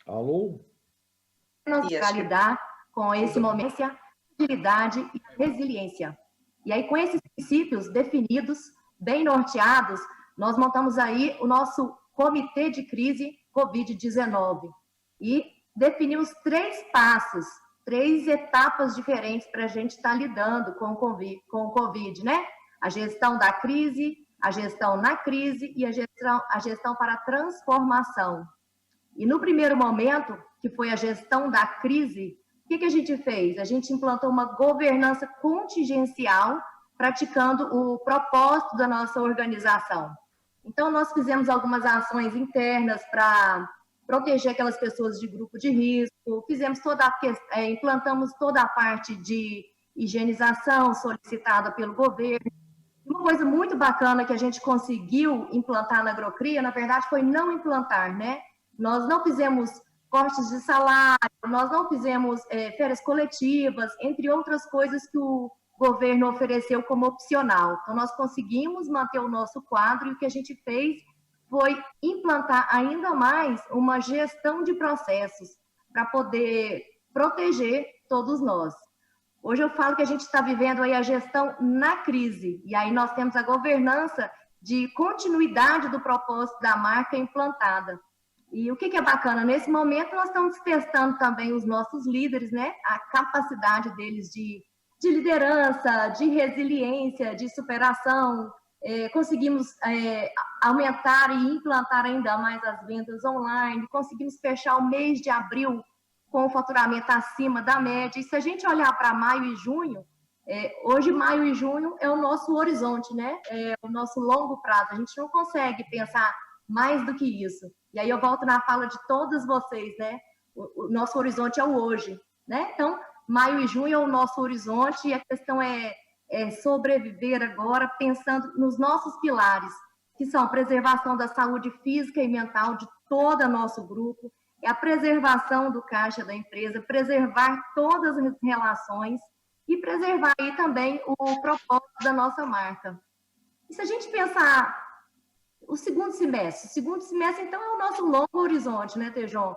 Alô? Para lidar com esse momento, agilidade e resiliência. E aí, com esses princípios definidos, bem norteados, nós montamos aí o nosso Comitê de Crise Covid-19 e definimos 3 passos, 3 etapas diferentes para a gente estar lidando com o Covid, né? A gestão da crise, a gestão na crise e a gestão para a transformação. E no primeiro momento, que foi a gestão da crise, o que a gente fez? A gente implantou uma governança contingencial, praticando o propósito da nossa organização. Então, nós fizemos algumas ações internas para proteger aquelas pessoas de grupo de risco, implantamos toda a parte de higienização solicitada pelo governo. Uma coisa muito bacana que a gente conseguiu implantar na Agrocria, na verdade, foi não implantar, né? Nós não fizemos cortes de salário, nós não fizemos férias coletivas, entre outras coisas que o governo ofereceu como opcional. Então, nós conseguimos manter o nosso quadro e o que a gente fez foi implantar ainda mais uma gestão de processos para poder proteger todos nós. Hoje eu falo que a gente está vivendo aí a gestão na crise, e aí nós temos a governança de continuidade do propósito da marca implantada. E o que é bacana? Nesse momento, nós estamos testando também os nossos líderes, né? A capacidade deles de liderança, de resiliência, de superação. Conseguimos aumentar e implantar ainda mais as vendas online. Conseguimos fechar o mês de abril com o faturamento acima da média. E se a gente olhar para maio e junho, Hoje, maio e junho é o nosso horizonte, né? É o nosso longo prazo. A gente não consegue pensar mais do que isso. E aí eu volto na fala de todos vocês, né? O nosso horizonte é o hoje, né? Então, maio e junho é o nosso horizonte e a questão é sobreviver agora pensando nos nossos pilares, que são a preservação da saúde física e mental de todo o nosso grupo, é a preservação do caixa da empresa, preservar todas as relações e preservar aí também o propósito da nossa marca. E se a gente pensar o segundo semestre, então, é o nosso longo horizonte, né, Tejon?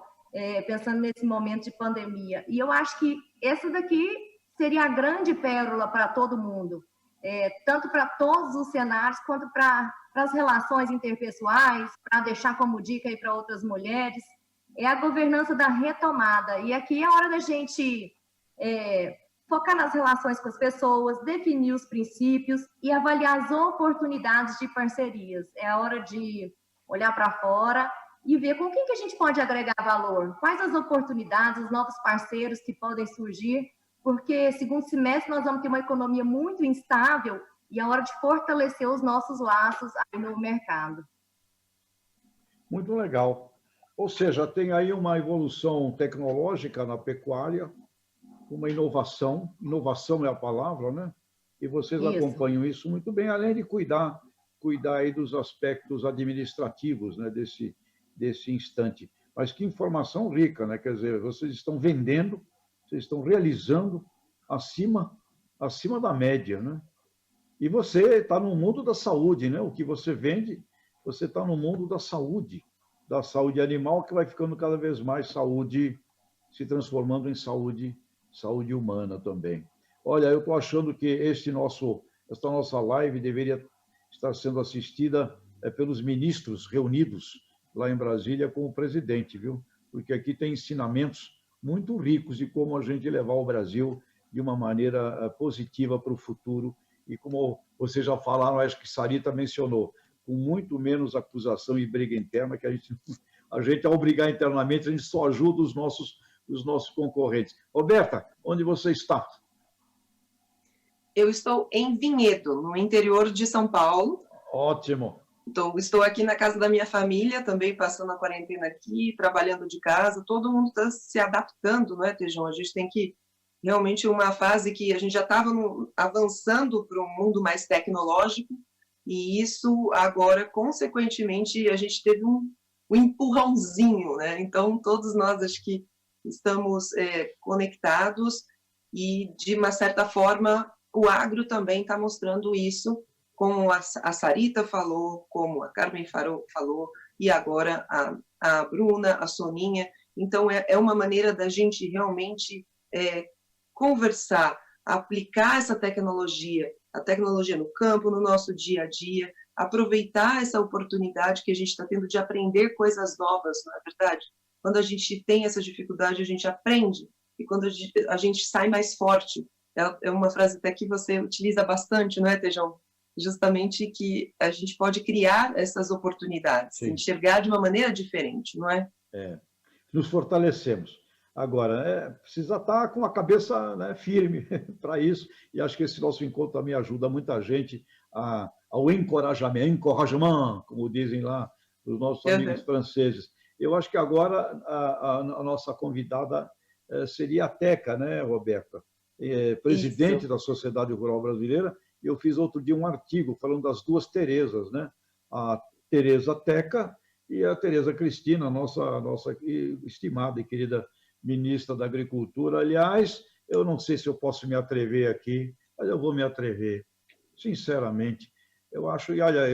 Pensando nesse momento de pandemia. E eu acho que essa daqui seria a grande pérola para todo mundo, tanto para todos os cenários, quanto para as relações interpessoais, para deixar como dica aí para outras mulheres, é a governança da retomada. E aqui é a hora da gente focar nas relações com as pessoas, definir os princípios e avaliar as oportunidades de parcerias. É a hora de olhar para fora e ver com quem que a gente pode agregar valor, quais as oportunidades, os novos parceiros que podem surgir, porque segundo semestre nós vamos ter uma economia muito instável e é hora de fortalecer os nossos laços aí no mercado. Muito legal. Ou seja, tem aí uma evolução tecnológica na pecuária, uma inovação é a palavra, né? E vocês acompanham isso muito bem, além de cuidar aí dos aspectos administrativos, né, desse instante. Mas que informação rica, né? Quer dizer, vocês estão vendendo, vocês estão realizando acima da média, né? E você está no mundo da saúde, né? O que você vende, você está no mundo da saúde animal, que vai ficando cada vez mais saúde, se transformando em saúde humana também. Olha, eu estou achando que esta nossa live deveria estar sendo assistida pelos ministros reunidos lá em Brasília com o presidente, viu? Porque aqui tem ensinamentos muito ricos de como a gente levar o Brasil de uma maneira positiva para o futuro. E como vocês já falaram, acho que Sarita mencionou, com muito menos acusação e briga interna, que a gente ao brigar internamente, a gente só ajuda os nossos concorrentes. Roberta, onde você está? Eu estou em Vinhedo, no interior de São Paulo. Ótimo. Então, estou aqui na casa da minha família, também passando a quarentena aqui, trabalhando de casa. Todo mundo está se adaptando, não é, Tejon? A gente tem que realmente uma fase que a gente já estava avançando para um mundo mais tecnológico, e isso agora, consequentemente, a gente teve um empurrãozinho, né? Então, todos nós, acho que estamos conectados e, de uma certa forma, o agro também está mostrando isso, como a Sarita falou, como a Carmen falou, e agora a Bruna, a Soninha. Então, é uma maneira da gente realmente conversar, aplicar essa tecnologia, a tecnologia no campo, no nosso dia a dia, aproveitar essa oportunidade que a gente está tendo de aprender coisas novas, não é verdade? Quando a gente tem essa dificuldade, a gente aprende, e quando a gente sai mais forte. É uma frase até que você utiliza bastante, não é, Tejon? Justamente que a gente pode criar essas oportunidades, sim, enxergar de uma maneira diferente, não é? Nos fortalecemos. Agora, precisa estar com a cabeça, né, firme para isso, e acho que esse nosso encontro também ajuda muita gente ao encorajamento, como dizem lá os nossos amigos franceses. Eu acho que agora a nossa convidada seria a Teca, né, Roberta? Presidente da Sociedade Rural Brasileira. Eu fiz outro dia um artigo falando das duas Terezas, né? A Tereza Teca e a Tereza Cristina, nossa estimada e querida ministra da Agricultura. Aliás, eu não sei se eu posso me atrever aqui, mas eu vou me atrever, sinceramente. Eu acho, e olha,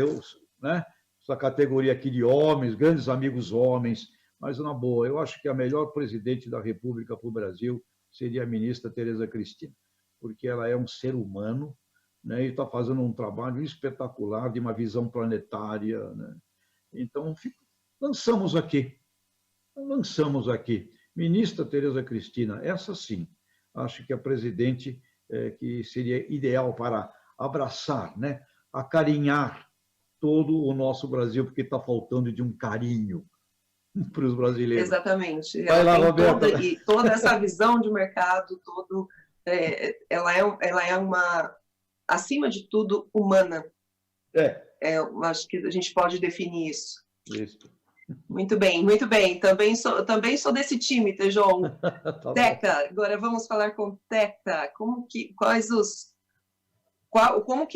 né? Essa categoria aqui de homens, grandes amigos homens, mas na boa, eu acho que a melhor presidente da República para o Brasil seria a ministra Tereza Cristina, porque ela é um ser humano, né, e está fazendo um trabalho espetacular de uma visão planetária, né? Então, lançamos aqui. Ministra Tereza Cristina, essa sim, acho que a presidente que seria ideal para abraçar, né, acarinhar todo o nosso Brasil, porque está faltando de um carinho para os brasileiros. Exatamente. Vai lá, Roberta. Toda essa visão de mercado, todo ela é uma, acima de tudo, humana. Eu acho que a gente pode definir isso. Isso. Muito bem, muito bem. Também sou desse time, Tejon. Tá Teca, agora vamos falar com Teca. Como que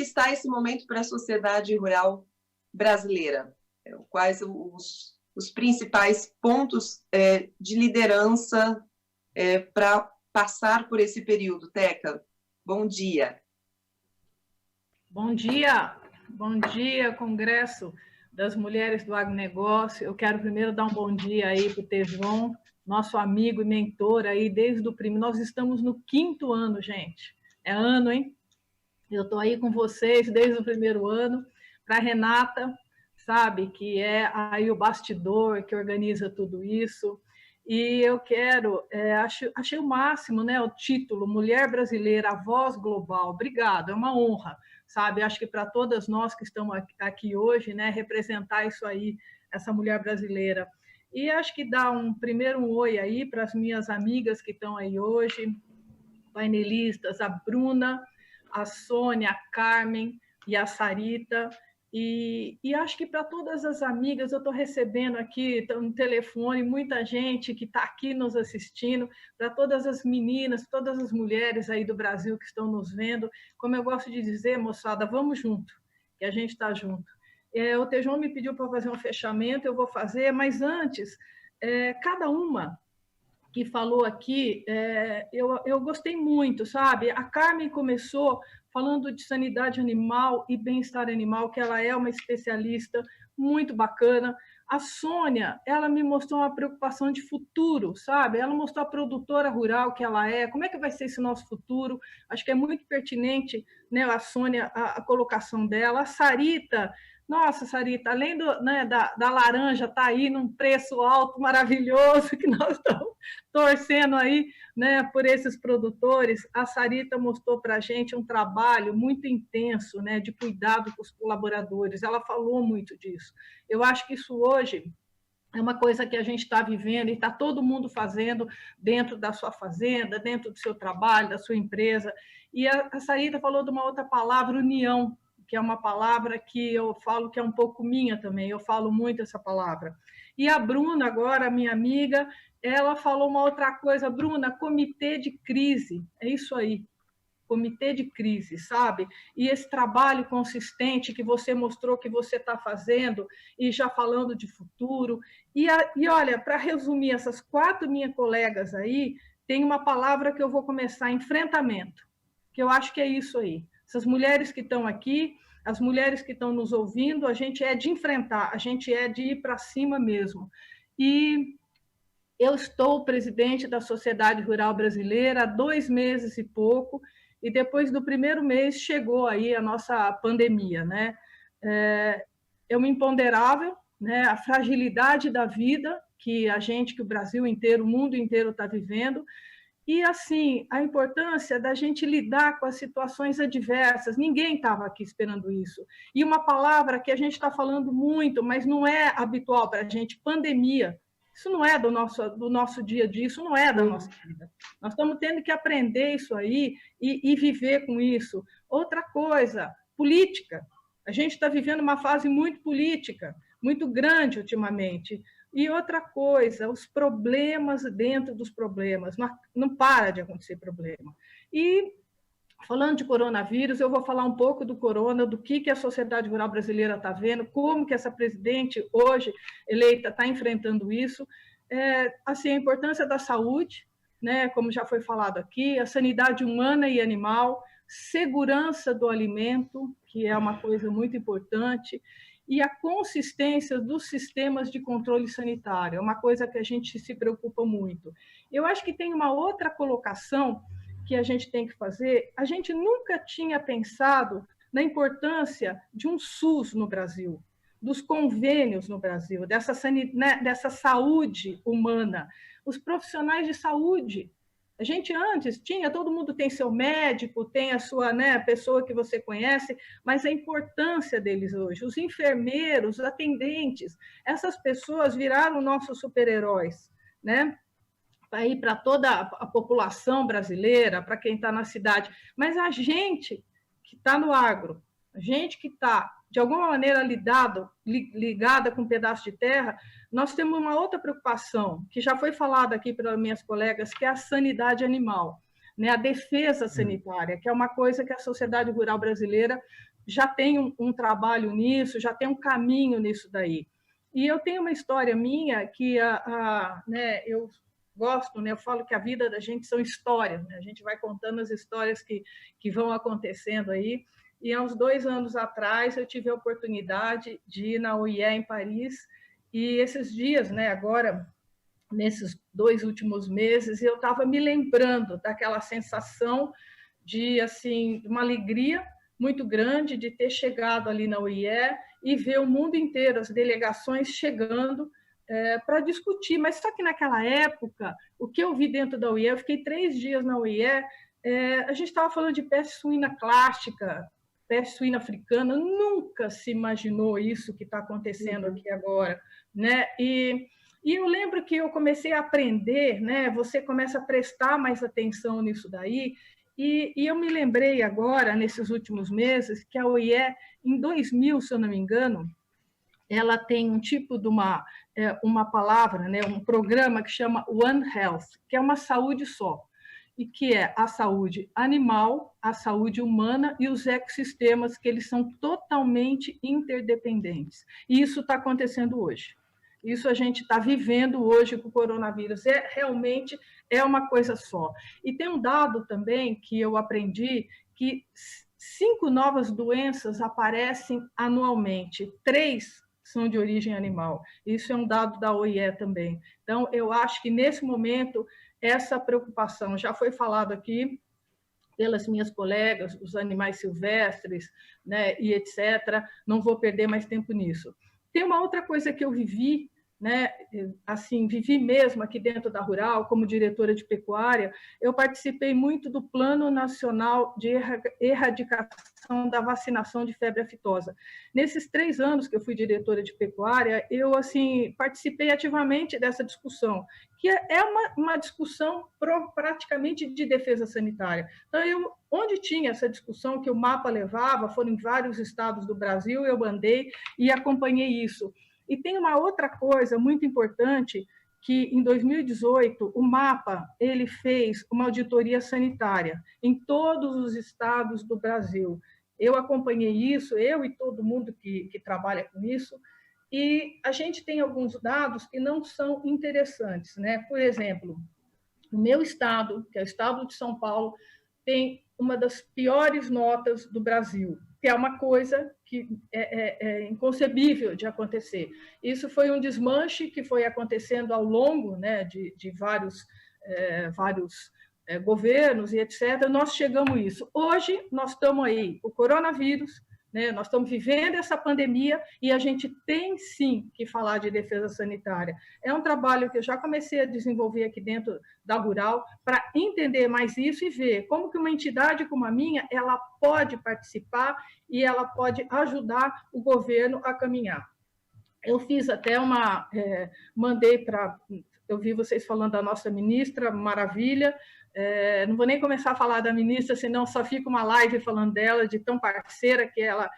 está esse momento para a sociedade rural brasileira? Quais os principais pontos de liderança para passar por esse período? Teca, bom dia. Bom dia, Congresso das Mulheres do Agronegócio. Eu quero primeiro dar um bom dia aí para o Tejon, nosso amigo e mentor aí desde o primeiro. Nós estamos no 5º ano, gente. É ano, hein? Eu estou aí com vocês desde o primeiro ano. Para a Renata, sabe, que é aí o bastidor que organiza tudo isso. E eu quero, achei o máximo, né, o título Mulher Brasileira, a Voz Global. Obrigado, é uma honra, sabe? Acho que para todas nós que estamos aqui hoje, né, representar isso aí, essa mulher brasileira. E acho que dá um oi aí para as minhas amigas que estão aí hoje, painelistas, a Bruna, a Sônia, a Carmen e a Sarita. E acho que para todas as amigas, eu estou recebendo aqui no telefone muita gente que está aqui nos assistindo, para todas as meninas, todas as mulheres aí do Brasil que estão nos vendo. Como eu gosto de dizer, moçada, vamos junto, que a gente está junto. O Tejon me pediu para fazer um fechamento, eu vou fazer, mas antes, cada uma que falou aqui, eu gostei muito, sabe? A Carmen começou falando de sanidade animal e bem-estar animal, que ela é uma especialista muito bacana. A Sônia, ela me mostrou uma preocupação de futuro, sabe? Ela mostrou a produtora rural que ela é, como é que vai ser esse nosso futuro. Acho que é muito pertinente, né, a Sônia, a colocação dela. A Sarita, nossa, Sarita, além da laranja tá aí num preço alto, maravilhoso, que nós estamos torcendo aí, né, por esses produtores, a Sarita mostrou para a gente um trabalho muito intenso, né, de cuidado com os colaboradores. Ela falou muito disso. Eu acho que isso hoje é uma coisa que a gente está vivendo e está todo mundo fazendo dentro da sua fazenda, dentro do seu trabalho, da sua empresa. E a Sarita falou de uma outra palavra, união, que é uma palavra que eu falo que é um pouco minha também, eu falo muito essa palavra. E a Bruna, agora, minha amiga, ela falou uma outra coisa. Bruna, comitê de crise, é isso aí, comitê de crise, sabe? E esse trabalho consistente que você mostrou que você está fazendo, e já falando de futuro. E olha, para resumir, essas 4 minhas colegas aí, tem uma palavra que eu vou começar, enfrentamento, que eu acho que é isso aí. Essas mulheres que estão aqui, as mulheres que estão nos ouvindo, a gente é de enfrentar, a gente é de ir para cima mesmo. E eu estou presidente da Sociedade Rural Brasileira há 2 meses e pouco, e depois do primeiro mês chegou aí a nossa pandemia, né? É uma imponderável, né? A fragilidade da vida que o Brasil inteiro, o mundo inteiro está vivendo. E, assim, a importância da gente lidar com as situações adversas. Ninguém estava aqui esperando isso. E uma palavra que a gente está falando muito, mas não é habitual para a gente, pandemia. Isso não é do nosso dia a dia, isso não é da nossa vida. Nós estamos tendo que aprender isso aí e viver com isso. Outra coisa, política. A gente está vivendo uma fase muito política, muito grande ultimamente. E outra coisa, os problemas dentro dos problemas, não para de acontecer problema. E, falando de coronavírus, eu vou falar um pouco do corona, do que a sociedade rural brasileira está vendo, como que essa presidente, hoje eleita, está enfrentando isso. Assim, a importância da saúde, né, como já foi falado aqui, a sanidade humana e animal, segurança do alimento, que é uma coisa muito importante, e a consistência dos sistemas de controle sanitário, é uma coisa que a gente se preocupa muito. Eu acho que tem uma outra colocação que a gente tem que fazer. A gente nunca tinha pensado na importância de um SUS no Brasil, dos convênios no Brasil, dessa saúde humana, os profissionais de saúde. A gente antes tinha, todo mundo tem seu médico, tem a sua, né, pessoa que você conhece, mas a importância deles hoje, os enfermeiros, os atendentes, essas pessoas viraram nossos super-heróis, né? aí para toda a população brasileira, para quem está na cidade, mas a gente que está no agro, a gente que está, de alguma maneira, ligada com um pedaço de terra, nós temos uma outra preocupação, que já foi falada aqui pelas minhas colegas, que é a sanidade animal, né? A defesa sanitária, que é uma coisa que a sociedade rural brasileira já tem um trabalho nisso, já tem um caminho nisso daí. E eu tenho uma história minha que né, eu gosto, né, eu falo que a vida da gente são histórias, né? A gente vai contando as histórias que vão acontecendo aí. E há uns 2 anos atrás eu tive a oportunidade de ir na OIE em Paris, e esses dias, né, agora, nesses 2 últimos meses, eu estava me lembrando daquela sensação de, assim, uma alegria muito grande de ter chegado ali na OIE e ver o mundo inteiro, as delegações chegando para discutir. Mas só que naquela época, o que eu vi dentro da OIE, eu fiquei 3 dias na OIE, a gente estava falando de peste suína clássica, peste suína africana, nunca se imaginou isso que está acontecendo aqui agora, né? E eu lembro que eu comecei a aprender, né? Você começa a prestar mais atenção nisso daí, e eu me lembrei agora, nesses últimos meses, que a OIE, em 2000, se eu não me engano, ela tem um tipo de uma palavra, né? Um programa que chama One Health, que é uma saúde só, e que é a saúde animal, a saúde humana e os ecossistemas, que eles são totalmente interdependentes. E isso está acontecendo hoje. Isso a gente está vivendo hoje com o coronavírus. Realmente é uma coisa só. E tem um dado também que eu aprendi, que 5 novas doenças aparecem anualmente, 3 são de origem animal. Isso é um dado da OIE também. Então, eu acho que, nesse momento, essa preocupação já foi falado aqui pelas minhas colegas, os animais silvestres, né, e etc. Não vou perder mais tempo nisso. Tem uma outra coisa que eu vivi, né, assim, vivi mesmo aqui dentro da Rural, como diretora de pecuária. Eu participei muito do Plano Nacional de Erradicação da Vacinação de Febre Aftosa. Nesses 3 anos que eu fui diretora de pecuária, eu, assim, participei ativamente dessa discussão, que é uma discussão praticamente de defesa sanitária. Então, onde tinha essa discussão que o mapa levava, foram em vários estados do Brasil, eu andei e acompanhei isso. E tem uma outra coisa muito importante, que em 2018 o MAPA ele fez uma auditoria sanitária em todos os estados do Brasil. Eu acompanhei isso, eu e todo mundo que trabalha com isso, e a gente tem alguns dados que não são interessantes, né? Por exemplo, o meu estado, que é o estado de São Paulo, tem uma das piores notas do Brasil, que é uma coisa que é inconcebível de acontecer. Isso foi um desmanche que foi acontecendo ao longo, né, de vários governos e etc. Nós chegamos a isso. Hoje, nós estamos aí, o coronavírus, né, nós estamos vivendo essa pandemia e a gente tem, sim, que falar de defesa sanitária. É um trabalho que eu já comecei a desenvolver aqui dentro da Rural para entender mais isso e ver como que uma entidade como a minha, ela pode participar e ela pode ajudar o governo a caminhar. Eu fiz até mandei para... Eu vi vocês falando da nossa ministra, maravilha. Não vou nem começar a falar da ministra, senão só fica uma live falando dela, de tão parceira que ela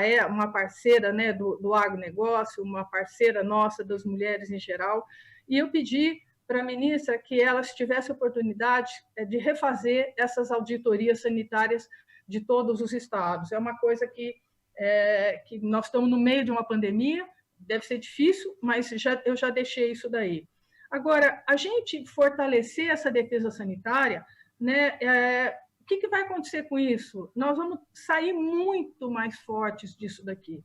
é uma parceira, né, do agronegócio, uma parceira nossa, das mulheres em geral. E eu pedi para a ministra que ela tivesse a oportunidade de refazer essas auditorias sanitárias de todos os estados. É uma coisa que nós estamos no meio de uma pandemia, deve ser difícil, mas eu já deixei isso daí. Agora, a gente fortalecer essa defesa sanitária, né, o que vai acontecer com isso? Nós vamos sair muito mais fortes disso daqui.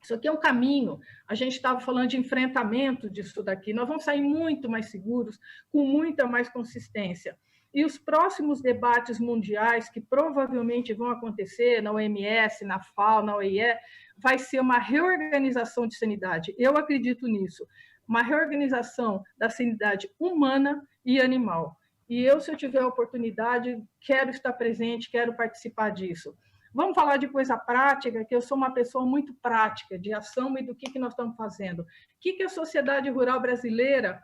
Isso aqui é um caminho. A gente estava falando de enfrentamento disso daqui. Nós vamos sair muito mais seguros, com muita mais consistência. E os próximos debates mundiais, que provavelmente vão acontecer na OMS, na FAO, na OIE, vai ser uma reorganização de sanidade. Eu acredito nisso. Uma reorganização da sanidade humana e animal. E eu, se eu tiver a oportunidade, quero estar presente, quero participar disso. Vamos falar de coisa prática, que eu sou uma pessoa muito prática, de ação e do que nós estamos fazendo. O que a sociedade rural brasileira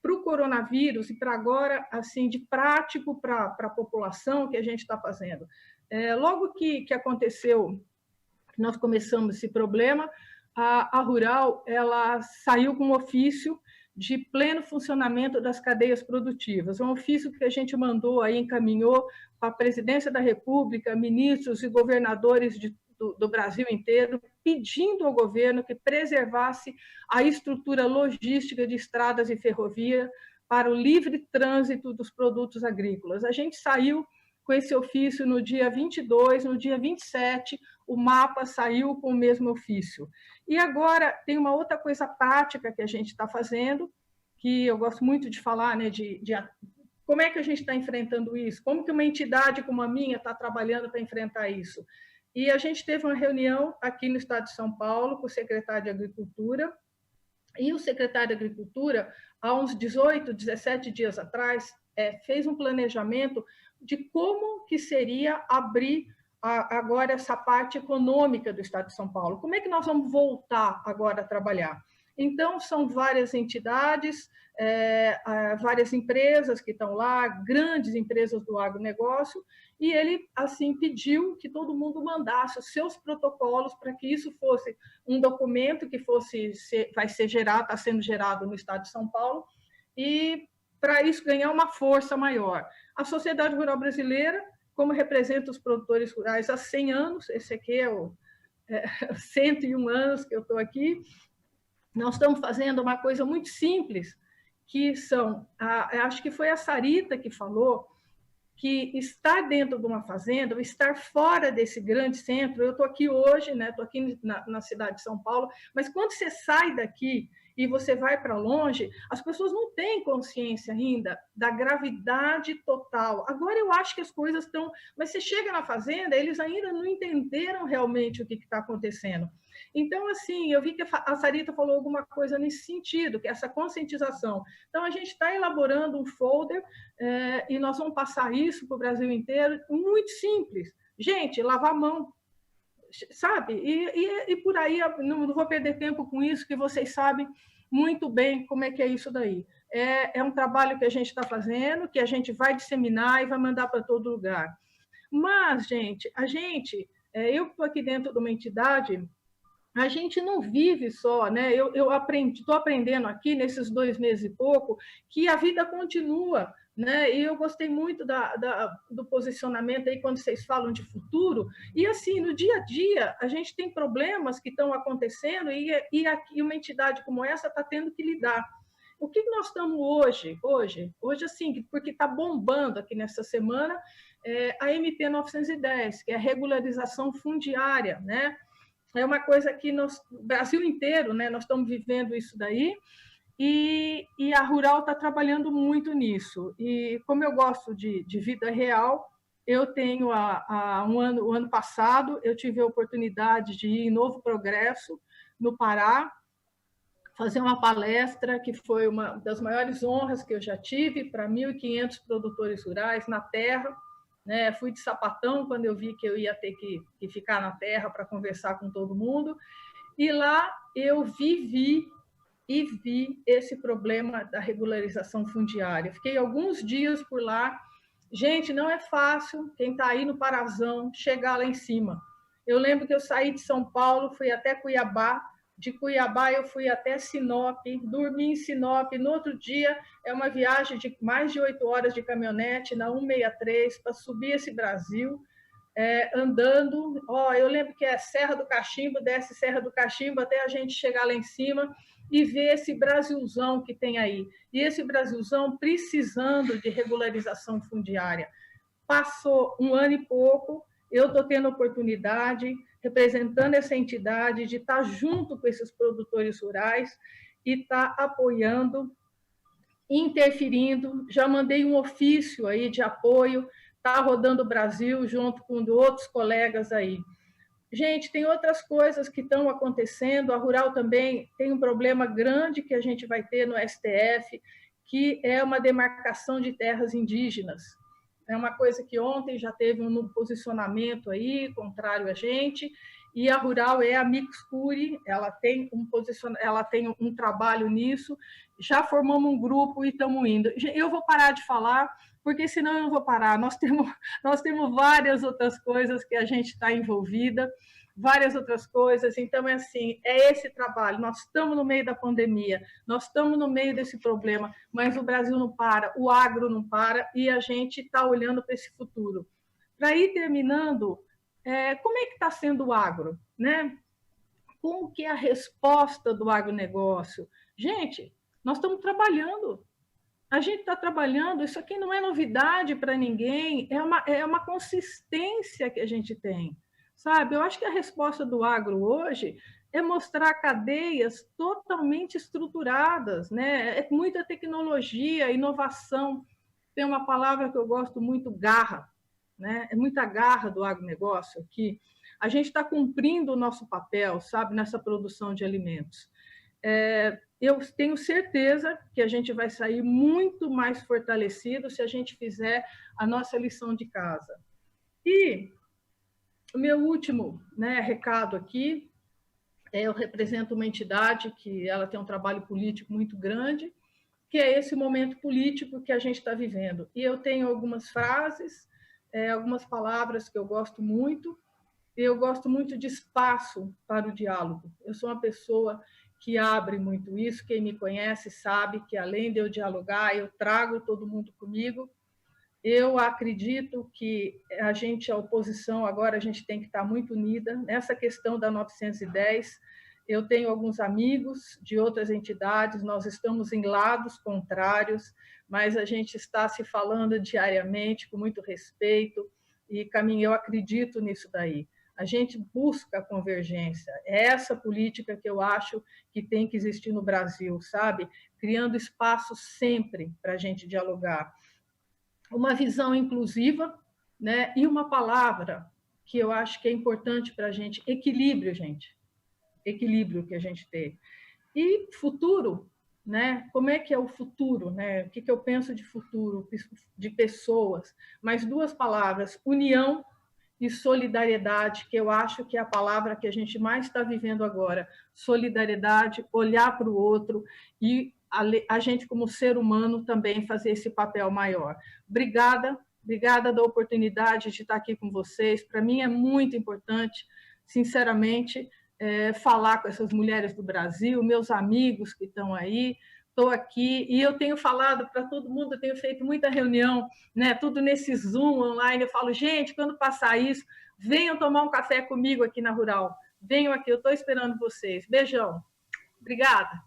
para o coronavírus e para agora, assim, de prático para a população que a gente está fazendo. Logo que aconteceu, nós começamos esse problema, a Rural ela saiu com um ofício de pleno funcionamento das cadeias produtivas, um ofício que a gente mandou, aí encaminhou para a Presidência da República, ministros e governadores do Brasil inteiro, pedindo ao governo que preservasse a estrutura logística de estradas e ferrovia para o livre trânsito dos produtos agrícolas. A gente saiu com esse ofício no dia 22, no dia 27, o mapa saiu com o mesmo ofício. E agora tem uma outra coisa prática que a gente está fazendo, que eu gosto muito de falar, né, de como é que a gente está enfrentando isso, como que uma entidade como a minha está trabalhando para enfrentar isso. E a gente teve uma reunião aqui no estado de São Paulo com o secretário de Agricultura, e o secretário de Agricultura, há uns 18, 17 dias atrás, fez um planejamento de como que seria abrir agora essa parte econômica do estado de São Paulo. Como é que nós vamos voltar agora a trabalhar? Então, são várias entidades, várias empresas que estão lá, grandes empresas do agronegócio, e ele, assim, pediu que todo mundo mandasse os seus protocolos para que isso fosse um documento que vai ser gerado, está sendo gerado no estado de São Paulo, e para isso ganhar uma força maior. A Sociedade Rural Brasileira, como representa os produtores rurais há 100 anos, esse aqui é o 101 anos que eu estou aqui, nós estamos fazendo uma coisa muito simples, que são, acho que foi a Sarita que falou, que estar dentro de uma fazenda, ou estar fora desse grande centro, eu estou aqui hoje, né, estou aqui na cidade de São Paulo, mas quando você sai daqui e você vai para longe, as pessoas não têm consciência ainda da gravidade total. Agora eu acho que as coisas estão... Mas você chega na fazenda, eles ainda não entenderam realmente o que está acontecendo. Então, assim, eu vi que a Sarita falou alguma coisa nesse sentido, que é essa conscientização. Então, a gente está elaborando um folder e nós vamos passar isso para o Brasil inteiro, muito simples. Gente, lavar a mão, sabe? E por aí, não vou perder tempo com isso, que vocês sabem muito bem como é que é isso daí. É um trabalho que a gente está fazendo, que a gente vai disseminar e vai mandar para todo lugar. Mas, gente, eu estou aqui dentro de uma entidade, a gente não vive só, né? Eu estou aprendendo aqui, nesses 2 meses e pouco, que a vida continua, né? E eu gostei muito do posicionamento aí quando vocês falam de futuro. E assim, no dia a dia, a gente tem problemas que estão acontecendo e uma entidade como essa está tendo que lidar. O que nós estamos hoje, assim, porque está bombando aqui nessa semana, a MP 910, que é a regularização fundiária, né? É uma coisa que no Brasil inteiro, né, nós estamos vivendo isso daí, e a Rural está trabalhando muito nisso. E como eu gosto de vida real, eu tenho, o ano passado, eu tive a oportunidade de ir em Novo Progresso, no Pará, fazer uma palestra que foi uma das maiores honras que eu já tive para 1.500 produtores rurais na terra, né? Fui de sapatão quando eu vi que eu ia ter que ficar na terra para conversar com todo mundo, e lá eu vi esse problema da regularização fundiária. Fiquei alguns dias por lá. Gente, não é fácil, quem está aí no Parazão, chegar lá em cima. Eu lembro que eu saí de São Paulo, fui até Cuiabá, de Cuiabá eu fui até Sinop, dormi em Sinop, no outro dia é uma viagem de mais de 8 horas de caminhonete na 163 para subir esse Brasil, andando. Eu lembro que é Serra do Cachimbo, desce Serra do Cachimbo até a gente chegar lá em cima e ver esse Brasilzão que tem aí. E esse Brasilzão precisando de regularização fundiária. Passou 1 ano e pouco, eu estou tendo oportunidade, representando essa entidade, de estar junto com esses produtores rurais e estar apoiando, interferindo. Já mandei um ofício aí de apoio, está rodando o Brasil junto com outros colegas aí. Gente, tem outras coisas que estão acontecendo. A Rural também tem um problema grande que a gente vai ter no STF, que é uma demarcação de terras indígenas. É uma coisa que ontem já teve um posicionamento aí contrário a gente, e a Rural é a Mixcure, ela tem um trabalho nisso, já formamos um grupo e estamos indo. Eu vou parar de falar, porque senão eu não vou parar. Nós temos várias outras coisas que a gente está envolvida, várias outras coisas. Então, é assim, é esse trabalho. Nós estamos no meio da pandemia, nós estamos no meio desse problema, mas o Brasil não para, o agro não para, e a gente está olhando para esse futuro. Para ir terminando, como é que está sendo o agro, né? Como que é a resposta do agronegócio? Gente, nós estamos trabalhando. A gente está trabalhando, isso aqui não é novidade para ninguém, é uma consistência que a gente tem, sabe? Eu acho que a resposta do agro hoje é mostrar cadeias totalmente estruturadas, né? É muita tecnologia, inovação. Tem uma palavra que eu gosto muito, garra, né? É muita garra do agronegócio aqui. A gente está cumprindo o nosso papel, sabe, nessa produção de alimentos. Eu tenho certeza que a gente vai sair muito mais fortalecido se a gente fizer a nossa lição de casa. E o meu último, né, recado aqui, eu represento uma entidade que ela tem um trabalho político muito grande, que é esse momento político que a gente está vivendo. E eu tenho algumas frases, algumas palavras que eu gosto muito. Eu gosto muito de espaço para o diálogo. Eu sou uma pessoa que abre muito isso. Quem me conhece sabe que, além de eu dialogar, eu trago todo mundo comigo. Eu acredito que a oposição, agora a gente tem que estar muito unida nessa questão da 910. Eu tenho alguns amigos de outras entidades, nós estamos em lados contrários, mas a gente está se falando diariamente com muito respeito e, eu acredito nisso daí. A gente busca a convergência. É essa política que eu acho que tem que existir no Brasil, sabe? Criando espaço sempre para a gente dialogar. Uma visão inclusiva, né? E uma palavra que eu acho que é importante para a gente, equilíbrio, gente. Equilíbrio que a gente tem. E futuro, né? Como é que é o futuro, né? O que eu penso de futuro, de pessoas? Mais duas palavras, união e solidariedade, que eu acho que é a palavra que a gente mais está vivendo agora. Solidariedade, olhar para o outro e a gente, como ser humano, também fazer esse papel maior. Obrigada da oportunidade de estar aqui com vocês. Para mim é muito importante, sinceramente, falar com essas mulheres do Brasil, meus amigos que estão aí. Estou aqui e eu tenho falado para todo mundo, eu tenho feito muita reunião, né, tudo nesse Zoom online. Eu falo, gente, quando passar isso, venham tomar um café comigo aqui na Rural. Venham aqui, eu estou esperando vocês. Beijão. Obrigada.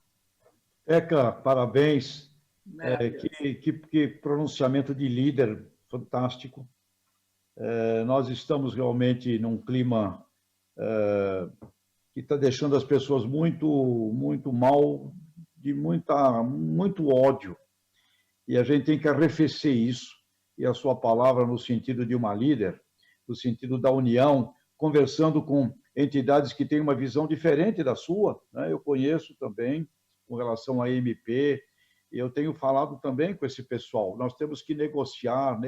Eca, parabéns. Que pronunciamento de líder fantástico. Nós estamos realmente num clima que está deixando as pessoas muito mal, de muito ódio. E a gente tem que arrefecer isso. E a sua palavra no sentido de uma líder, no sentido da união, conversando com entidades que têm uma visão diferente da sua, né? Eu conheço também, com relação à MP, eu tenho falado também com esse pessoal. Nós temos que negociar,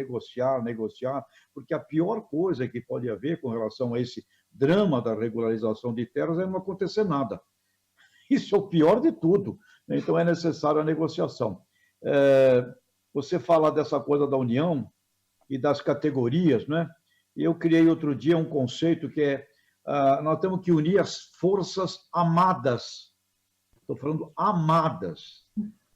porque a pior coisa que pode haver com relação a esse drama da regularização de terras é não acontecer nada. Isso é o pior de tudo. Então, é necessária a negociação. Você fala dessa coisa da união e das categorias, né? Eu criei outro dia um conceito que é nós temos que unir as forças amadas. Estou falando amadas,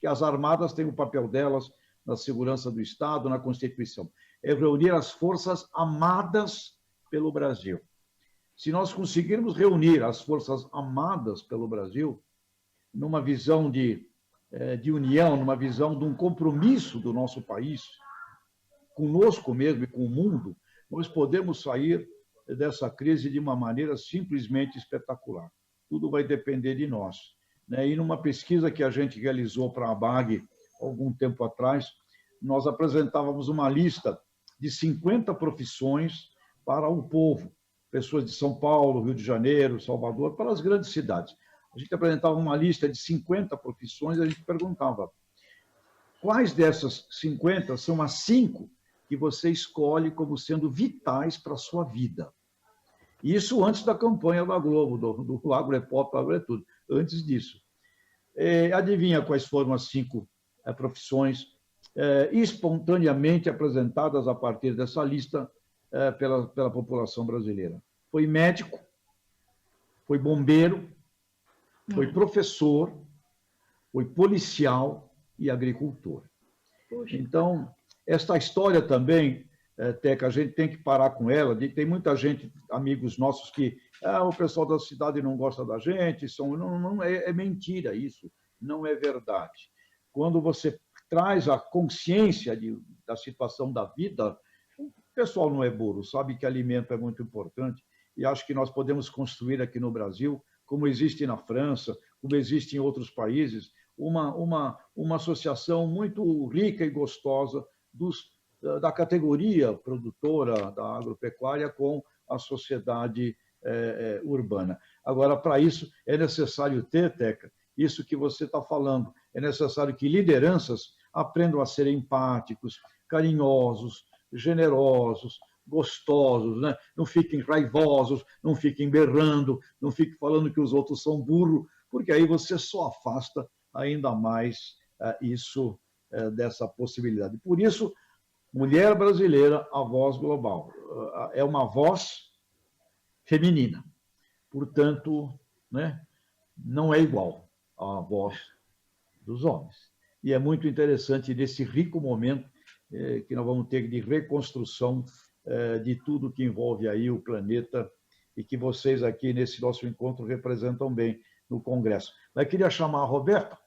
que as armadas têm o papel delas na segurança do Estado, na Constituição. É reunir as forças amadas pelo Brasil. Se nós conseguirmos reunir as forças amadas pelo Brasil, numa visão de união, numa visão de um compromisso do nosso país, conosco mesmo e com o mundo, nós podemos sair dessa crise de uma maneira simplesmente espetacular. Tudo vai depender de nós. E numa pesquisa que a gente realizou para a BAG algum tempo atrás, nós apresentávamos uma lista de 50 profissões para o povo, pessoas de São Paulo, Rio de Janeiro, Salvador, para as grandes cidades. A gente apresentava uma lista de 50 profissões e a gente perguntava quais dessas 50 são as 5 que você escolhe como sendo vitais para a sua vida. Isso antes da campanha da Globo, do Agro é Pop, Agro é Tudo. Antes disso. Adivinha quais foram as 5 profissões espontaneamente apresentadas a partir dessa lista pela população brasileira? Foi médico, foi bombeiro, foi professor, foi policial e agricultor. Puxa. Então, esta história também, Teca, a gente tem que parar com ela. Tem muita gente, amigos nossos, que o pessoal da cidade não gosta da gente. Não é mentira isso, não é verdade. Quando você traz a consciência da situação da vida, o pessoal não é burro, sabe que alimento é muito importante. E acho que nós podemos construir aqui no Brasil, como existe na França, como existe em outros países, uma associação muito rica e gostosa da categoria produtora da agropecuária com a sociedade urbana. Agora, para isso, é necessário ter, Teca, isso que você está falando, é necessário que lideranças aprendam a ser empáticos, carinhosos, generosos, gostosos, né? Não fiquem raivosos, não fiquem berrando, não fiquem falando que os outros são burros, porque aí você só afasta ainda mais isso dessa possibilidade. Por isso, mulher brasileira, a voz global, é uma voz feminina. Portanto, né, não é igual à voz dos homens. E é muito interessante nesse rico momento que nós vamos ter de reconstrução de tudo que envolve aí o planeta e que vocês aqui nesse nosso encontro representam bem no Congresso. Mas queria chamar a Roberta.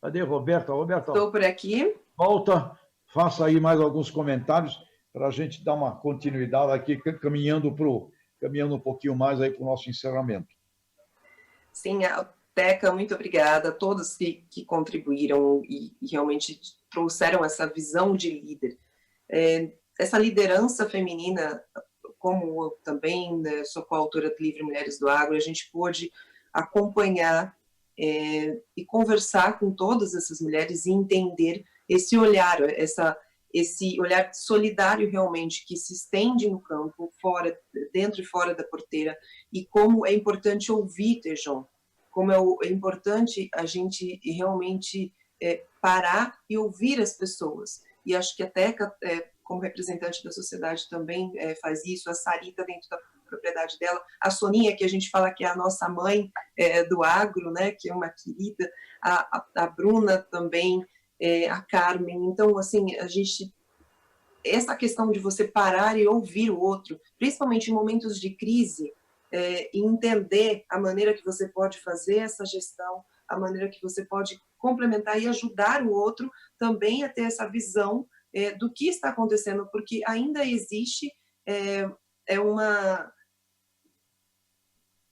Cadê a Roberta? Roberta, estou por aqui. Volta, faça aí mais alguns comentários para a gente dar uma continuidade aqui, caminhando um pouquinho mais aí para o nosso encerramento. Sim, Teca, muito obrigada a todos que contribuíram e realmente trouxeram essa visão de líder. Essa liderança feminina, como eu também sou coautora do livro Mulheres do Agro, a gente pôde acompanhar e conversar com todas essas mulheres e entender esse olhar, esse olhar solidário realmente que se estende no campo, dentro e fora da porteira, e como é importante ouvir, Tejon, como é importante a gente realmente parar e ouvir as pessoas. E acho que a Teca, como representante da sociedade, também faz isso, a Sarita dentro da propriedade dela, a Soninha, que a gente fala que é a nossa mãe do agro, né, que é uma querida, a Bruna também, a Carmen. Então, assim, essa questão de você parar e ouvir o outro, principalmente em momentos de crise, e entender a maneira que você pode fazer essa gestão, a maneira que você pode complementar e ajudar o outro também a ter essa visão do que está acontecendo, porque ainda existe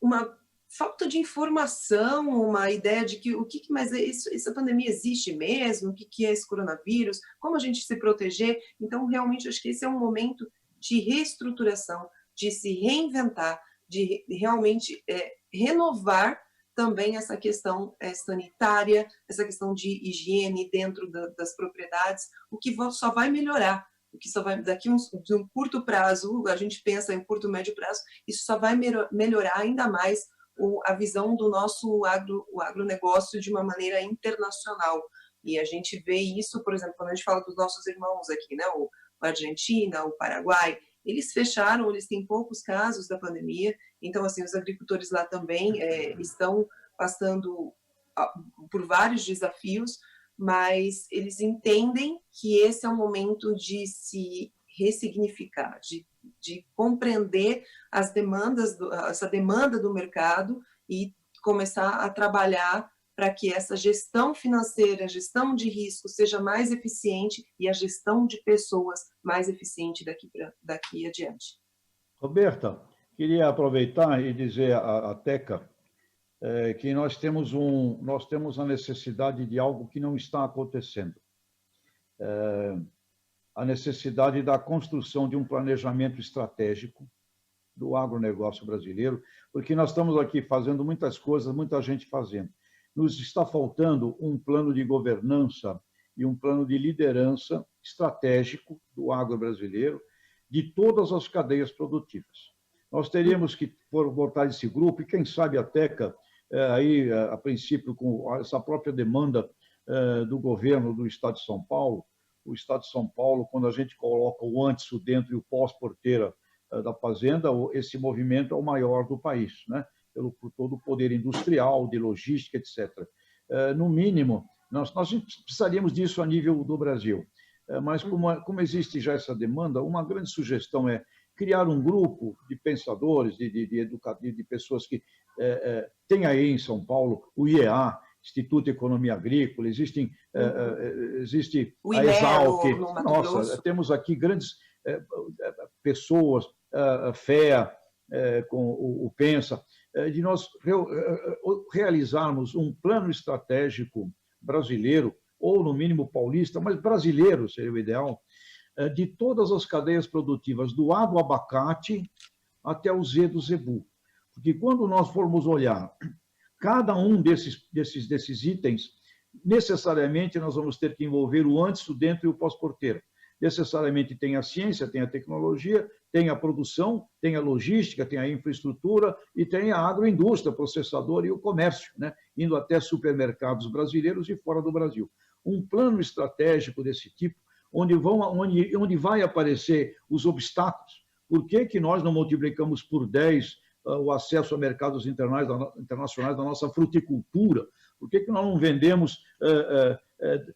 uma falta de informação, uma ideia de que mas essa pandemia existe mesmo, o que é esse coronavírus, como a gente se proteger. Então, realmente, acho que esse é um momento de reestruturação, de se reinventar, de realmente renovar também essa questão sanitária, essa questão de higiene dentro das propriedades, o que só vai melhorar, o que só vai, daqui de um curto prazo, a gente pensa em curto, médio prazo, isso só vai melhorar ainda mais a visão do nosso o agronegócio de uma maneira internacional. E a gente vê isso, por exemplo, quando a gente fala dos nossos irmãos aqui, né, a Argentina, o Paraguai, eles fecharam, eles têm poucos casos da pandemia, então, assim, os agricultores lá também estão passando por vários desafios, mas eles entendem que esse é um momento de se ressignificar, de compreender essa demanda do mercado e começar a trabalhar para que essa gestão financeira, gestão de risco seja mais eficiente e a gestão de pessoas mais eficiente daqui adiante. Roberta, queria aproveitar e dizer à Teca que nós temos a necessidade de algo que não está acontecendo. A necessidade da construção de um planejamento estratégico do agronegócio brasileiro, porque nós estamos aqui fazendo muitas coisas, muita gente fazendo. Nos está faltando um plano de governança e um plano de liderança estratégico do agro brasileiro, de todas as cadeias produtivas. Nós teríamos que botar esse grupo, e quem sabe a Teca, aí, a princípio, com essa própria demanda do governo do Estado de São Paulo, o Estado de São Paulo, quando a gente coloca o antes, o dentro e o pós-porteira da fazenda, esse movimento é o maior do país, né? Por todo o poder industrial, de logística, etc. No mínimo, nós precisaríamos disso a nível do Brasil. Mas como existe já essa demanda, uma grande sugestão é criar um grupo de pensadores, de pessoas que tem aí em São Paulo o IEA, Instituto de Economia Agrícola, existe a Exalc. Nossa, temos aqui grandes pessoas, a FEA, com o PENSA, de nós realizarmos um plano estratégico brasileiro, ou no mínimo paulista, mas brasileiro seria o ideal, de todas as cadeias produtivas, do A do abacate até o Z do zebu. Porque quando nós formos olhar cada um desses itens, necessariamente nós vamos ter que envolver o antes, o dentro e o pós-porteiro. Necessariamente tem a ciência, tem a tecnologia, tem a produção, tem a logística, tem a infraestrutura e tem a agroindústria, processador e o comércio, né? Indo até supermercados brasileiros e fora do Brasil. Um plano estratégico desse tipo, onde vai aparecer os obstáculos. Por que nós não multiplicamos por 10 o acesso a mercados internacionais da nossa fruticultura? Por que nós não vendemos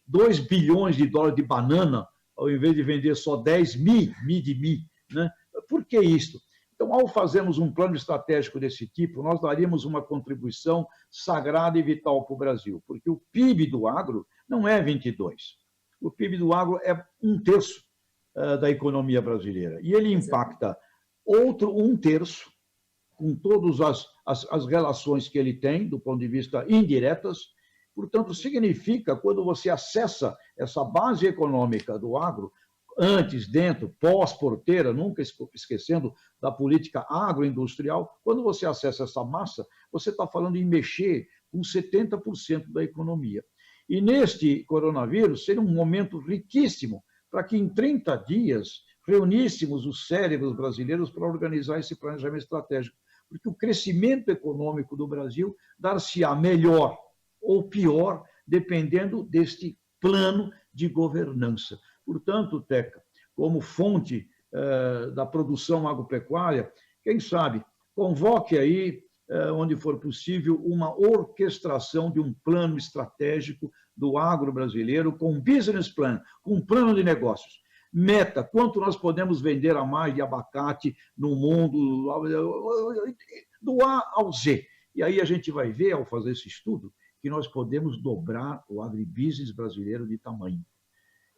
2 bilhões de dólares de banana, ao invés de vender só 10 mi de mi, né? Por que isso? Então, ao fazermos um plano estratégico desse tipo, nós daríamos uma contribuição sagrada e vital para o Brasil, porque o PIB do agro não é 22. O PIB do agro é 1/3 da economia brasileira, e ele impacta outro 1/3 com todas as relações que ele tem, do ponto de vista indiretas. Portanto, significa, quando você acessa essa base econômica do agro, antes, dentro, pós-porteira, nunca esquecendo da política agroindustrial, quando você acessa essa massa, você está falando em mexer com 70% da economia. E neste coronavírus, seria um momento riquíssimo para que em 30 dias reuníssemos os cérebros brasileiros para organizar esse planejamento estratégico. Porque o crescimento econômico do Brasil dar-se-á melhor ou pior, dependendo deste plano de governança. Portanto, Teca, como fonte da produção agropecuária, quem sabe, convoque aí, onde for possível, uma orquestração de um plano estratégico do agro brasileiro, com um business plan, com um plano de negócios. Meta, quanto nós podemos vender a mais de abacate no mundo, do A ao Z. E aí a gente vai ver, ao fazer esse estudo, que nós podemos dobrar o agribusiness brasileiro de tamanho.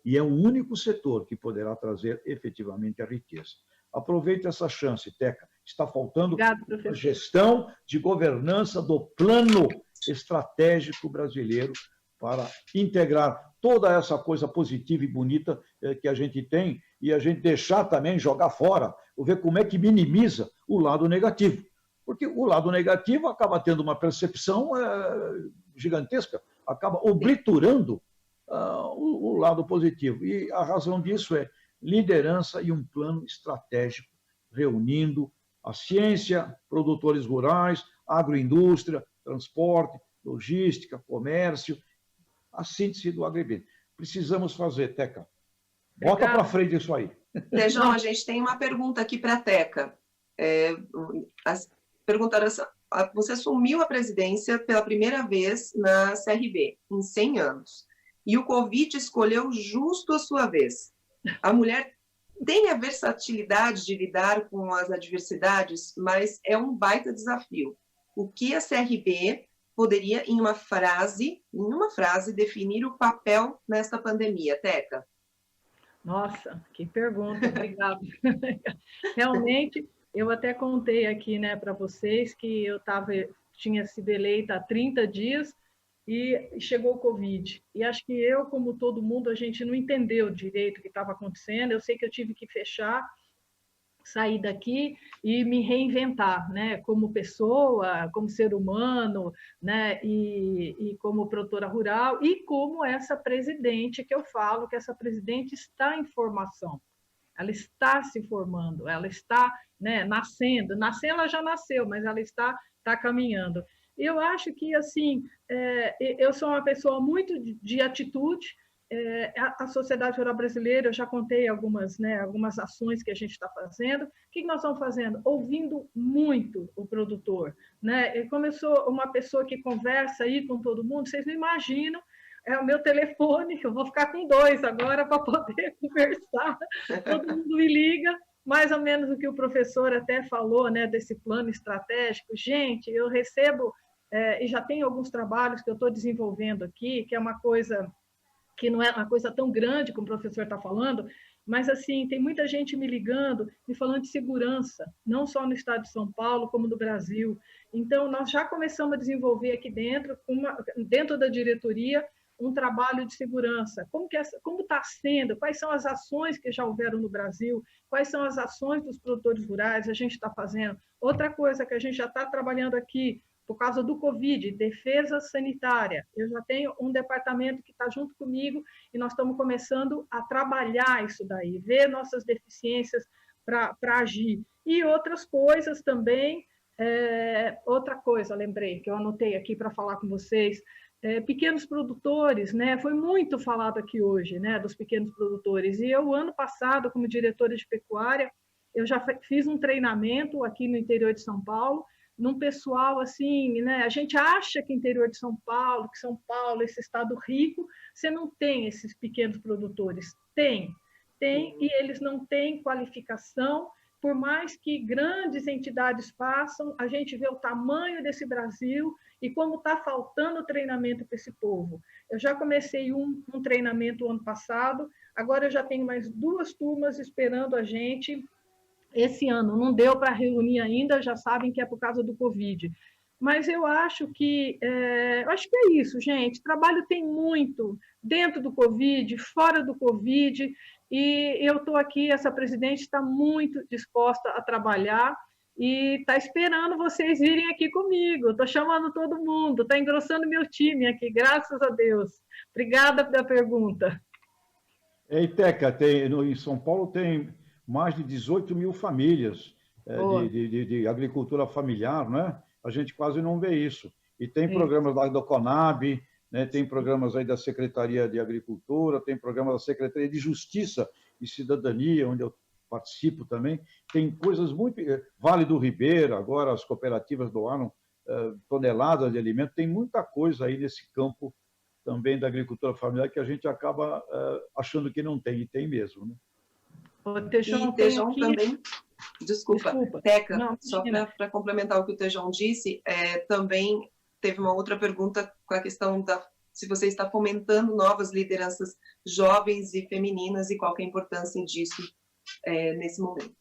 E é o único setor que poderá trazer efetivamente a riqueza. Aproveite essa chance, Teca. Está faltando a gestão de governança do plano estratégico brasileiro para integrar toda essa coisa positiva e bonita que a gente tem e a gente deixar também, jogar fora, ver como é que minimiza o lado negativo. Porque o lado negativo acaba tendo uma percepção gigantesca, acaba obliterando o lado positivo. E a razão disso é liderança e um plano estratégico, reunindo a ciência, produtores rurais, agroindústria, transporte, logística, comércio, a síntese do agribusiness. Precisamos fazer, Teca. Bota para frente isso aí. Tejão, a gente tem uma pergunta aqui para a Teca. Perguntaram assim, você assumiu a presidência pela primeira vez na CRB, em 100 anos, e o Covid escolheu justo a sua vez. A mulher tem a versatilidade de lidar com as adversidades, mas é um baita desafio. O que a CRB poderia, em uma frase, definir o papel nesta pandemia, Teca? Nossa, que pergunta, obrigada. Realmente, eu até contei aqui, né, para vocês que eu tinha sido eleita há 30 dias e chegou o Covid. E acho que eu, como todo mundo, a gente não entendeu direito o que estava acontecendo. Eu sei que eu tive que fechar, sair daqui e me reinventar, né, como pessoa, como ser humano, né, e como produtora rural e como essa presidente que eu falo, que essa presidente está em formação. ela está se formando, ela está, né, nascendo. Nascer, ela já nasceu, mas ela está caminhando. Eu acho que, assim, eu sou uma pessoa muito de atitude. A Sociedade Rural Brasileira, eu já contei algumas, né, algumas ações que a gente está fazendo. O que nós estamos fazendo? Ouvindo muito o produtor, né? E como eu sou uma pessoa que conversa aí com todo mundo, vocês não imaginam, é o meu telefone, eu vou ficar com 2 agora para poder conversar. Todo mundo me liga, mais ou menos o que o professor até falou, né, desse plano estratégico. Gente, eu recebo, e já tenho alguns trabalhos que eu estou desenvolvendo aqui, que é uma coisa que não é uma coisa tão grande como o professor está falando, mas, assim, tem muita gente me ligando e falando de segurança, não só no estado de São Paulo, como no Brasil. Então, nós já começamos a desenvolver aqui dentro, dentro da diretoria, um trabalho de segurança. Como está sendo? Quais são as ações que já houveram no Brasil? Quais são as ações dos produtores rurais? A gente está fazendo. Outra coisa que a gente já está trabalhando aqui, por causa do Covid, defesa sanitária. Eu já tenho um departamento que está junto comigo e nós estamos começando a trabalhar isso daí, ver nossas deficiências para agir. E outras coisas também. Outra coisa, lembrei, que eu anotei aqui para falar com vocês, pequenos produtores, né? Foi muito falado aqui hoje, né, dos pequenos produtores. E eu, ano passado, como diretora de pecuária, eu já fiz um treinamento aqui no interior de São Paulo, num pessoal assim, né? A gente acha que interior de São Paulo, esse estado rico, você não tem esses pequenos produtores. Tem, e eles não têm qualificação, por mais que grandes entidades façam, a gente vê o tamanho desse Brasil e como está faltando treinamento para esse povo. Eu já comecei um treinamento ano passado, agora eu já tenho mais 2 turmas esperando a gente. Esse ano não deu para reunir ainda, já sabem que é por causa do Covid. Mas eu acho que é isso, gente. Trabalho tem muito dentro do Covid, fora do Covid, e eu estou aqui, essa presidente está muito disposta a trabalhar e está esperando vocês virem aqui comigo. Estou chamando todo mundo, está engrossando meu time aqui, graças a Deus. Obrigada pela pergunta. Teca, em São Paulo tem mais de 18 mil famílias de agricultura familiar, né? A gente quase não vê isso. E tem programas lá do Conab, né? Tem programas aí da Secretaria de Agricultura, tem programas da Secretaria de Justiça e Cidadania, onde eu participo também. Tem coisas muito... Vale do Ribeira, agora as cooperativas doaram toneladas de alimentos. Tem muita coisa aí nesse campo também da agricultura familiar que a gente acaba achando que não tem, e tem mesmo, né? O Tejon também, desculpa. Teca, não, só para complementar o que o Tejon disse, também teve uma outra pergunta com a questão se você está fomentando novas lideranças jovens e femininas e qual que é a importância disso nesse momento.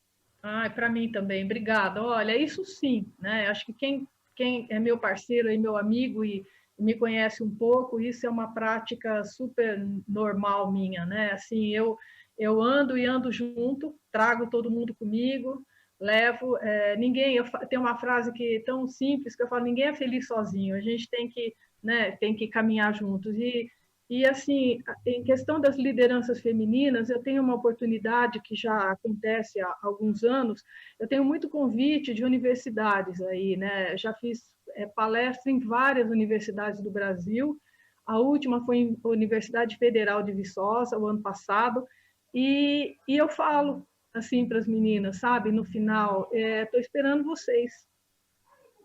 Para mim também, obrigada. Olha, isso sim, né? Acho que quem é meu parceiro e meu amigo e me conhece um pouco, isso é uma prática super normal minha, né? Assim, eu ando junto, trago todo mundo comigo, levo. Eu tenho uma frase que é tão simples que eu falo: ninguém é feliz sozinho. A gente tem que, né, caminhar juntos. E assim, em questão das lideranças femininas, eu tenho uma oportunidade que já acontece há alguns anos. Eu tenho muito convite de universidades aí, né? Já fiz palestra em várias universidades do Brasil. A última foi em Universidade Federal de Viçosa, o ano passado. E eu falo assim para as meninas, sabe, no final, estou esperando vocês.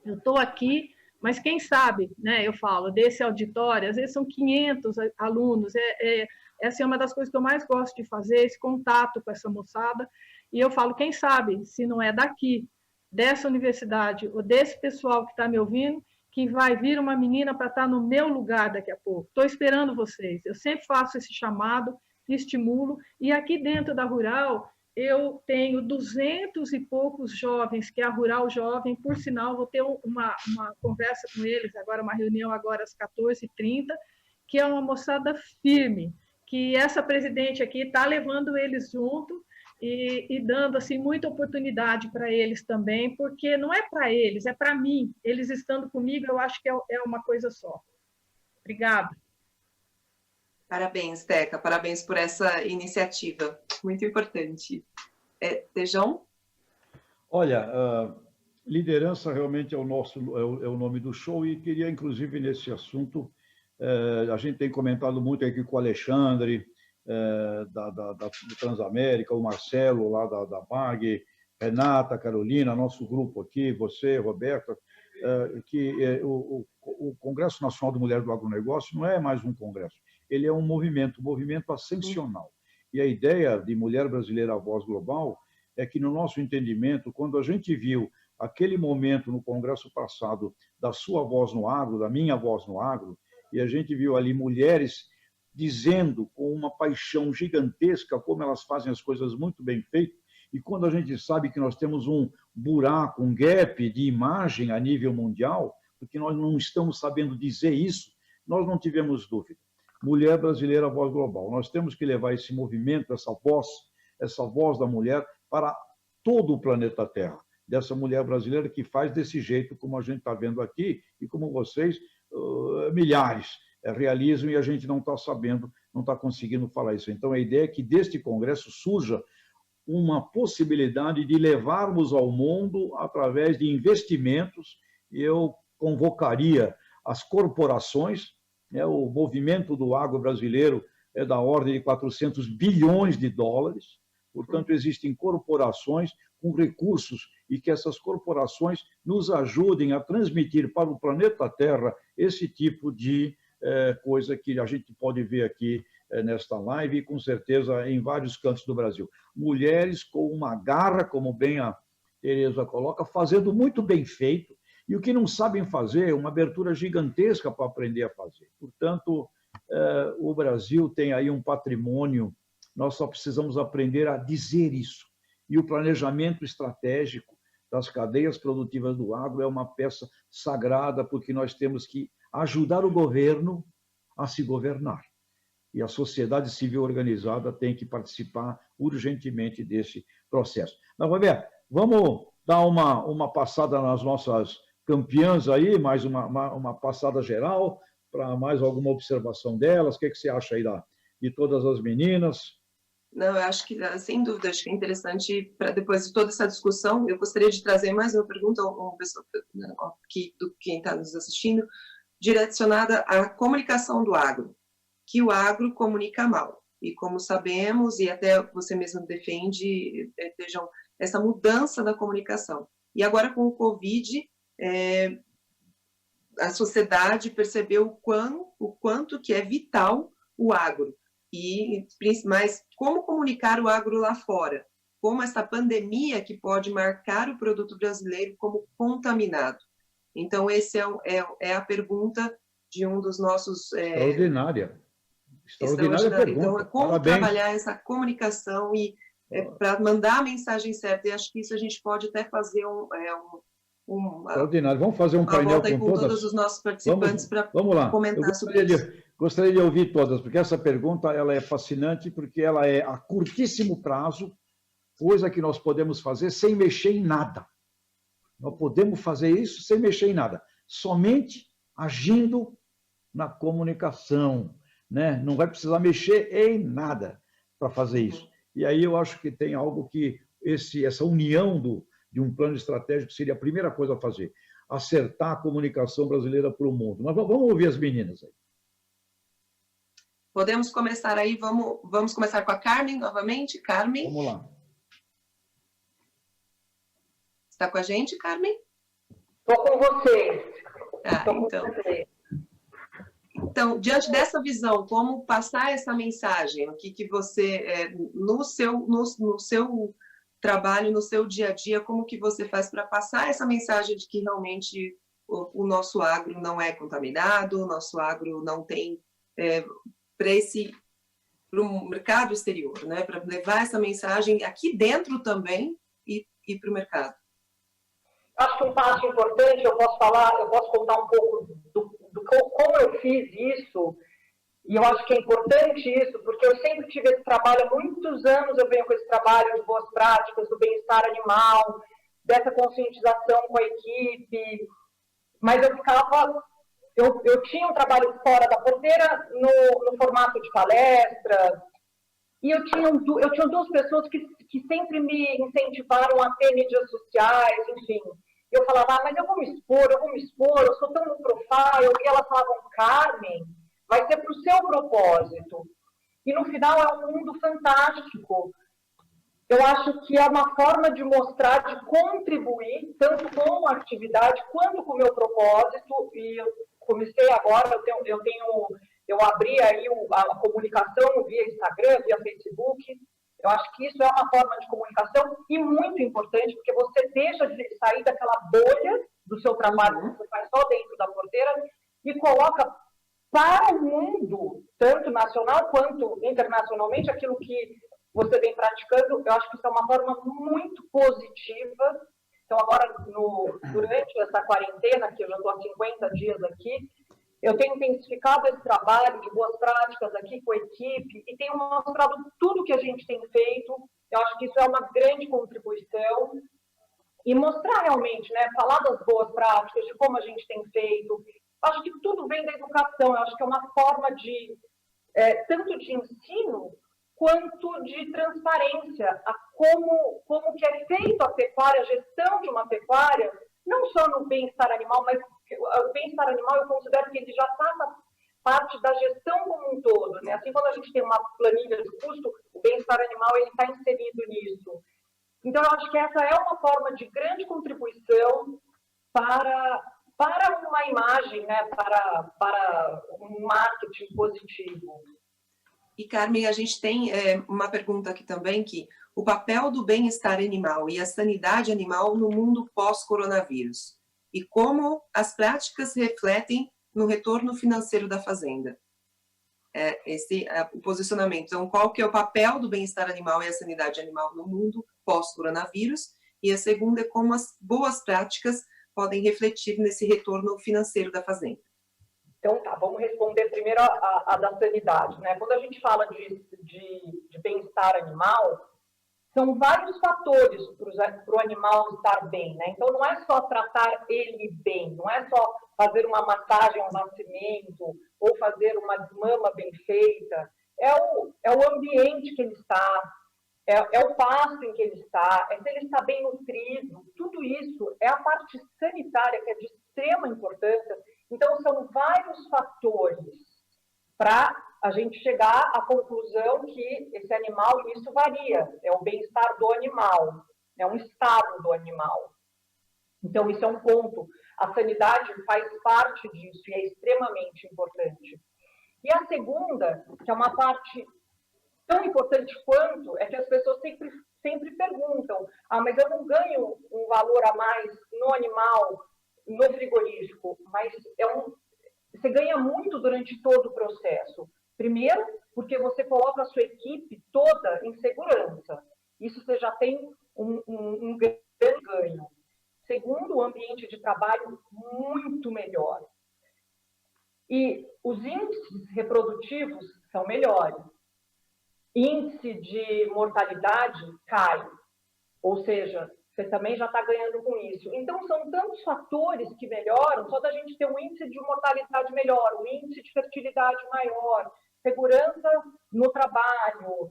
Eu estou aqui, mas quem sabe, né, eu falo, desse auditório, às vezes são 500 alunos, essa é uma das coisas que eu mais gosto de fazer, esse contato com essa moçada, e eu falo, quem sabe, se não é daqui, dessa universidade, ou desse pessoal que está me ouvindo, que vai vir uma menina para estar no meu lugar daqui a pouco. Estou esperando vocês, eu sempre faço esse chamado, estimulo, e aqui dentro da Rural eu tenho 200 e poucos jovens, que é a Rural Jovem, por sinal, vou ter uma conversa com eles, agora uma reunião agora às 14h30, que é uma moçada firme, que essa presidente aqui está levando eles junto e dando assim, muita oportunidade para eles também, porque não é para eles, é para mim. Eles estando comigo, eu acho que é uma coisa só. Obrigada. Parabéns, Teca, parabéns por essa iniciativa, muito importante. Tejão? Olha, liderança realmente é o nome do show, e queria, inclusive, nesse assunto, a gente tem comentado muito aqui com o Alexandre, do Transamérica, o Marcelo, lá da MAG, Renata, Carolina, nosso grupo aqui, você, Roberta, que o Congresso Nacional de Mulheres do Agronegócio não é mais um congresso, ele é um movimento ascensional. E a ideia de Mulher Brasileira à Voz Global é que, no nosso entendimento, quando a gente viu aquele momento no congresso passado da sua voz no agro, da minha voz no agro, e a gente viu ali mulheres dizendo com uma paixão gigantesca como elas fazem as coisas muito bem feitas, e quando a gente sabe que nós temos um buraco, um gap de imagem a nível mundial, porque nós não estamos sabendo dizer isso, nós não tivemos dúvida. Mulher Brasileira, Voz Global. Nós temos que levar esse movimento, essa voz da mulher para todo o planeta Terra, dessa mulher brasileira que faz desse jeito, como a gente está vendo aqui, e como vocês, milhares, realizam, e a gente não está sabendo, não está conseguindo falar isso. Então, a ideia é que deste congresso surja uma possibilidade de levarmos ao mundo, através de investimentos, e eu convocaria as corporações, o movimento do agro brasileiro é da ordem de 400 bilhões de dólares, portanto, existem corporações com recursos, e que essas corporações nos ajudem a transmitir para o planeta Terra esse tipo de coisa que a gente pode ver aqui nesta live, e com certeza em vários cantos do Brasil. Mulheres com uma garra, como bem a Tereza coloca, fazendo muito bem feito, e o que não sabem fazer, uma abertura gigantesca para aprender a fazer. Portanto, o Brasil tem aí um patrimônio, nós só precisamos aprender a dizer isso. E o planejamento estratégico das cadeias produtivas do agro é uma peça sagrada, porque nós temos que ajudar o governo a se governar. E a sociedade civil organizada tem que participar urgentemente desse processo. Mas, Roberto, vamos dar uma passada nas nossas campeãs aí, mais uma passada geral, para mais alguma observação delas. O que você acha aí de todas as meninas? Não, eu acho que, sem dúvida, acho que é interessante, para depois de toda essa discussão, eu gostaria de trazer mais uma pergunta a uma pessoa aqui, do quem está nos assistindo, direcionada à comunicação do agro, que o agro comunica mal. E como sabemos, e até você mesmo defende, Tejão, essa mudança da comunicação. E agora, com o Covid, a sociedade percebeu o quanto que é vital o agro. Mas como comunicar o agro lá fora? Como essa pandemia que pode marcar o produto brasileiro como contaminado? Então, essa é a pergunta de um dos nossos... Extraordinária pergunta. Então, como Parabéns. trabalhar essa comunicação para mandar a mensagem certa. E acho que isso a gente pode até fazer Extraordinário. Vamos fazer um painel com todos os nossos participantes para comentar sobre isso. Gostaria de ouvir todas, porque essa pergunta ela é fascinante, porque ela é a curtíssimo prazo, coisa que nós podemos fazer sem mexer em nada. Nós podemos fazer isso sem mexer em nada, somente agindo na comunicação, né? Não vai precisar mexer em nada para fazer isso. E aí eu acho que tem algo que essa união de um plano estratégico seria a primeira coisa a fazer, acertar a comunicação brasileira para o mundo. Mas vamos ouvir as meninas aí. Podemos começar aí, vamos começar com a Carmen novamente. Carmen. Vamos lá. Está com a gente, Carmen? Estou com você. Então, diante dessa visão, como passar essa mensagem? O que você, no seu trabalho, no seu dia a dia, como que você faz para passar essa mensagem de que realmente o nosso agro não é contaminado, o nosso agro não tem... para o mercado exterior, né? Para levar essa mensagem aqui dentro também e para o mercado. Acho que um passo importante, eu posso contar um pouco do como eu fiz isso, e eu acho que é importante isso, porque eu sempre tive esse trabalho, há muitos anos eu venho com esse trabalho de boas práticas, do bem-estar animal, dessa conscientização com a equipe, mas eu ficava eu tinha um trabalho fora da porteira no formato de palestra, e eu tinha duas pessoas que sempre me incentivaram a ter mídias sociais, enfim. Eu falava, mas eu vou me expor, eu sou tão no profile, e elas falavam, Carmen, vai ser para o seu propósito. E no final é um mundo fantástico. Eu acho que é uma forma de mostrar, de contribuir, tanto com a atividade quanto com o meu propósito. E eu comecei agora, eu abri aí a comunicação via Instagram, via Facebook. Eu acho que isso é uma forma de comunicação e muito importante, porque você deixa de sair daquela bolha do seu trabalho que você faz só dentro da porteira e coloca para o mundo, tanto nacional quanto internacionalmente, aquilo que você vem praticando. Eu acho que isso é uma forma muito positiva. Então, agora, durante essa quarentena, que eu já estou há 50 dias aqui, eu tenho intensificado esse trabalho de boas práticas aqui com a equipe e tenho mostrado tudo que a gente tem feito. Eu acho que isso é uma grande contribuição. E mostrar realmente, né, falar das boas práticas, de como a gente tem feito. Eu acho que tudo vem da educação. Eu acho que é uma forma de, tanto de ensino, quanto de transparência a como que é feito a pecuária, a gestão de uma pecuária, não só no bem-estar animal, mas o bem-estar animal eu considero que ele já faça parte da gestão como um todo, né? Assim, quando a gente tem uma planilha de custo, o bem-estar animal ele está inserido nisso. Então, eu acho que essa é uma forma de grande contribuição para uma imagem, né? Para um marketing positivo. E, Carmen, a gente tem uma pergunta aqui também, que o papel do bem-estar animal e a sanidade animal no mundo pós-coronavírus, e como as práticas refletem no retorno financeiro da fazenda. Esse é o posicionamento. Então, qual que é o papel do bem-estar animal e a sanidade animal no mundo pós-coronavírus? E a segunda é como as boas práticas podem refletir nesse retorno financeiro da fazenda. Então, tá, vamos responder primeiro a da sanidade, né? Quando a gente fala de bem-estar animal, são vários fatores para o animal estar bem, né? Então, não é só tratar ele bem, não é só fazer uma massagem ao nascimento ou fazer uma desmama bem feita. É o ambiente que ele está, é o pasto em que ele está, é se ele está bem nutrido. Tudo isso é a parte sanitária que é de extrema importância. Então, são vários fatores para a gente chegar à conclusão que esse animal, isso varia, é o bem-estar do animal, é um estado do animal. Então, isso é um ponto. A sanidade faz parte disso e é extremamente importante. E a segunda, que é uma parte tão importante quanto, é que as pessoas sempre perguntam, mas eu não ganho um valor a mais no animal, no frigorífico, mas você ganha muito durante todo o processo. Primeiro, porque você coloca a sua equipe toda em segurança. Isso você já tem um grande ganho. Segundo, o ambiente de trabalho muito melhor. E os índices reprodutivos são melhores. Índice de mortalidade cai. Ou seja, você também já está ganhando com isso. Então, são tantos fatores que melhoram, só da gente ter um índice de mortalidade melhor, um índice de fertilidade maior, segurança no trabalho,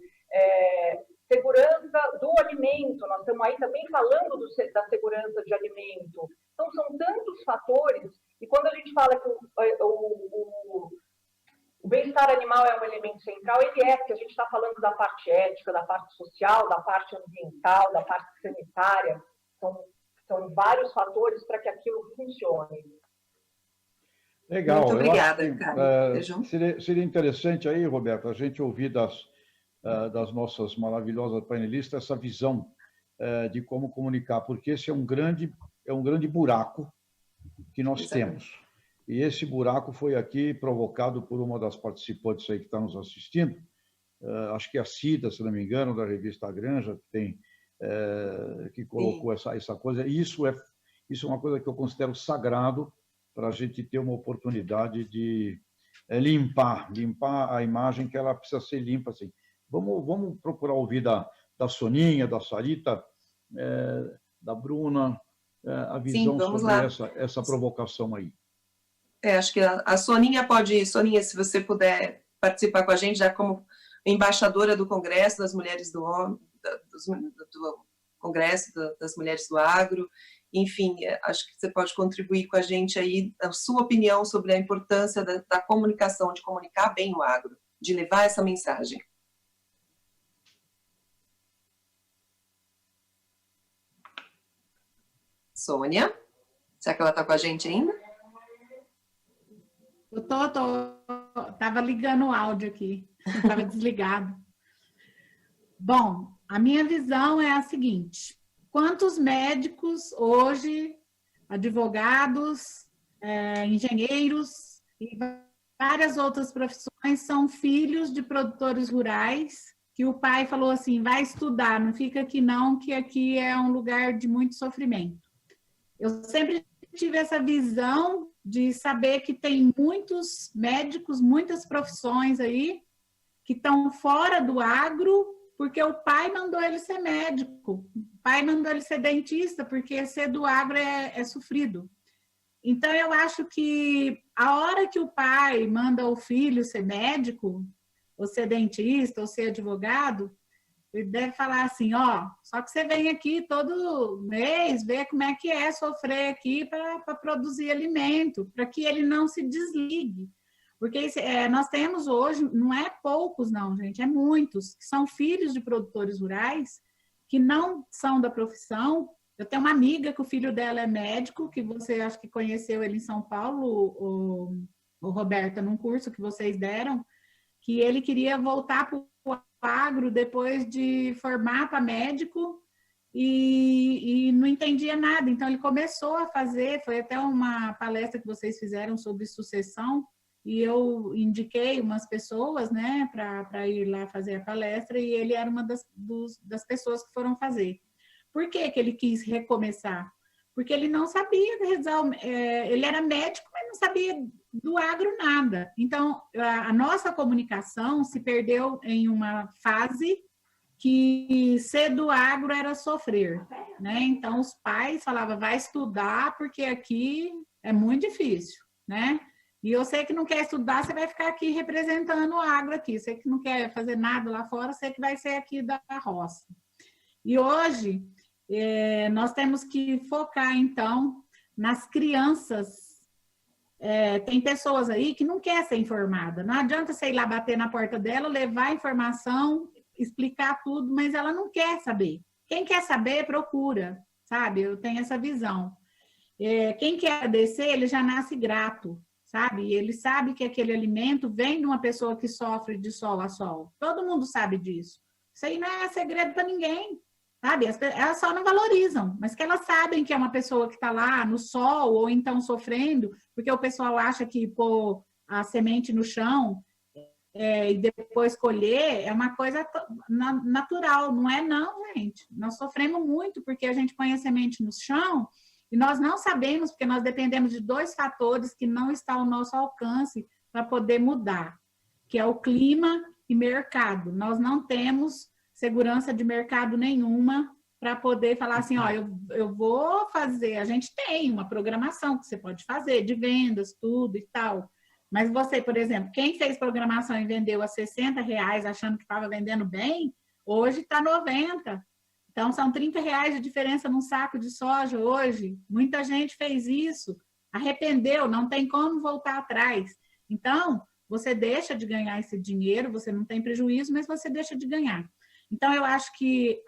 segurança do alimento. Nós estamos aí também falando da segurança de alimento. Então, são tantos fatores, e quando a gente fala que o bem-estar animal é um elemento central, porque a gente está falando da parte ética, da parte social, da parte ambiental, da parte sanitária. São vários fatores para que aquilo funcione. Legal. Muito obrigada, Carmen. Seria interessante aí, Roberto, a gente ouvir das nossas maravilhosas panelistas essa visão de como comunicar, porque esse é um grande buraco que nós temos. E esse buraco foi aqui provocado por uma das participantes aí que está nos assistindo, acho que é a Cida, se não me engano, da revista A Granja, que colocou essa coisa. E isso é uma coisa que eu considero sagrado para a gente ter uma oportunidade de limpar a imagem, que ela precisa ser limpa. Assim. Vamos procurar ouvir da Soninha, da Sarita, da Bruna, a visão sobre essa provocação aí. Acho que a Soninha pode... Soninha, se você puder participar com a gente, já como embaixadora do Congresso das Mulheres do Congresso das Mulheres do Agro, enfim, acho que você pode contribuir com a gente aí, a sua opinião sobre a importância da comunicação, de comunicar bem o agro, de levar essa mensagem. Sônia, será que ela está com a gente ainda? Eu estava ligando o áudio aqui, estava desligado. Bom, a minha visão é a seguinte: quantos médicos hoje, advogados, engenheiros e várias outras profissões são filhos de produtores rurais que o pai falou assim, vai estudar, não fica aqui não, que aqui é um lugar de muito sofrimento. Eu sempre tive essa visão de saber que tem muitos médicos, muitas profissões aí que estão fora do agro, porque o pai mandou ele ser médico, o pai mandou ele ser dentista, porque ser do agro é sofrido. Então, eu acho que a hora que o pai manda o filho ser médico, ou ser dentista, ou ser advogado, ele deve falar assim, ó, só que você vem aqui todo mês ver como é que é sofrer aqui para produzir alimento, para que ele não se desligue. Porque nós temos hoje, não é poucos não, gente, é muitos, que são filhos de produtores rurais, que não são da profissão. Eu tenho uma amiga que o filho dela é médico, que você acho que conheceu ele em São Paulo, o Roberta, num curso que vocês deram, que ele queria voltar para o agro depois de formar para médico e não entendia nada. Então, ele começou a fazer, foi até uma palestra que vocês fizeram sobre sucessão, e eu indiquei umas pessoas, né, para ir lá fazer a palestra, e ele era uma das pessoas que foram fazer. Por que que ele quis recomeçar? Porque ele não sabia, ele era médico, mas não sabia do agro nada. Então, a nossa comunicação se perdeu em uma fase que ser do agro era sofrer, né? Então, os pais falavam, vai estudar, porque aqui é muito difícil, né? E você que não quer estudar, você vai ficar aqui representando o agro aqui. Você que não quer fazer nada lá fora, você que vai ser aqui da roça. E hoje, nós temos que focar, então, nas crianças. Tem pessoas aí que não querem ser informada. Não adianta você ir lá bater na porta dela, levar a informação, explicar tudo, mas ela não quer saber. Quem quer saber, procura, sabe? Eu tenho essa visão. Quem quer descer, ele já nasce grato, sabe? Ele sabe que aquele alimento vem de uma pessoa que sofre de sol a sol. Todo mundo sabe disso. Isso aí não é segredo para ninguém. Sabe? Elas só não valorizam, mas que elas sabem que é uma pessoa que está lá no sol ou então sofrendo, porque o pessoal acha que pôr a semente no chão e depois colher é uma coisa natural, não é não, gente. Nós sofremos muito porque a gente põe a semente no chão e nós não sabemos, porque nós dependemos de dois fatores que não estão ao nosso alcance para poder mudar, que é o clima e mercado. Nós não temos segurança de mercado nenhuma para poder falar assim, ó, eu vou fazer, a gente tem uma programação que você pode fazer de vendas, tudo e tal, mas você, por exemplo, quem fez programação e vendeu a R$60 achando que estava vendendo bem, hoje está 90. Então, são R$30 de diferença num saco de soja hoje. Muita gente fez isso, arrependeu, não tem como voltar atrás. Então, você deixa de ganhar esse dinheiro, você não tem prejuízo, mas você deixa de ganhar. Então, eu acho que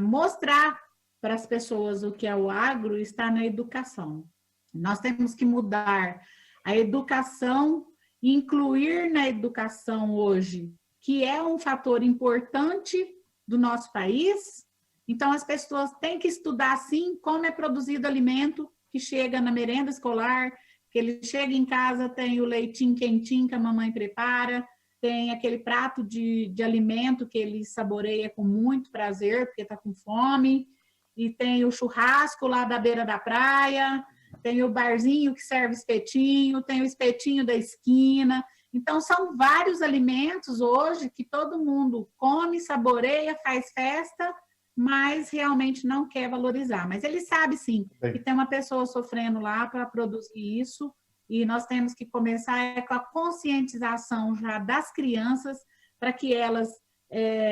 mostrar para as pessoas o que é o agro está na educação. Nós temos que mudar a educação, incluir na educação hoje, que é um fator importante do nosso país. Então, as pessoas têm que estudar, sim, como é produzido alimento que chega na merenda escolar, que ele chega em casa, tem o leitinho quentinho que a mamãe prepara, tem aquele prato de alimento que ele saboreia com muito prazer, porque está com fome, e tem o churrasco lá da beira da praia, tem o barzinho que serve espetinho, tem o espetinho da esquina. Então, são vários alimentos hoje que todo mundo come, saboreia, faz festa, mas realmente não quer valorizar. Mas ele sabe, sim, Bem. que tem uma pessoa sofrendo lá para produzir isso, e nós temos que começar com a conscientização já das crianças, para que elas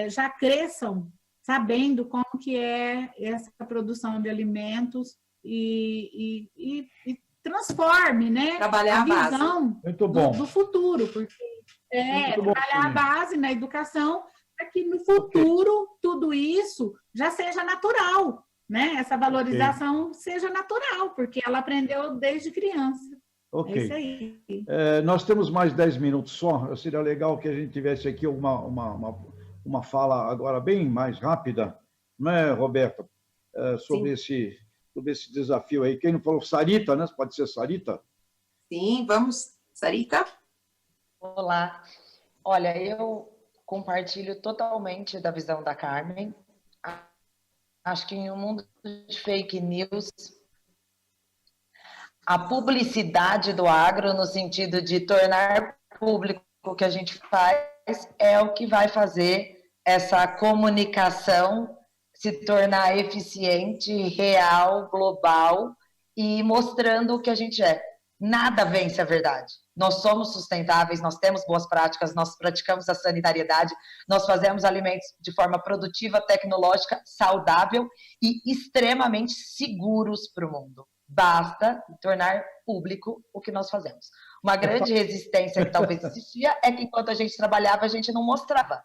já cresçam sabendo como que é essa produção de alimentos e transforme, né, Trabalhar a a base. visão Muito bom. do futuro, porque Muito bom, trabalhar a Soninha. base na educação para que no futuro tudo isso já seja natural, né? Essa valorização seja natural, porque ela aprendeu desde criança. Ok. É isso aí. Nós temos mais 10 minutos só. Seria legal que a gente tivesse aqui uma fala agora bem mais rápida, não é, Roberta? Sobre esse desafio aí. Quem não falou? Sarita, né? Pode ser Sarita? Sim, vamos. Sarita? Olá. Olha, eu compartilho totalmente da visão da Carmen. Acho que em um mundo de fake news, a publicidade do agro, no sentido de tornar público o que a gente faz, é o que vai fazer essa comunicação se tornar eficiente, real, global e mostrando o que a gente é. Nada vence a verdade. Nós somos sustentáveis, nós temos boas práticas, nós praticamos a sanitariedade, nós fazemos alimentos de forma produtiva, tecnológica, saudável e extremamente seguros para o mundo. Basta tornar público o que nós fazemos. Uma grande resistência que talvez existia é que enquanto a gente trabalhava, a gente não mostrava.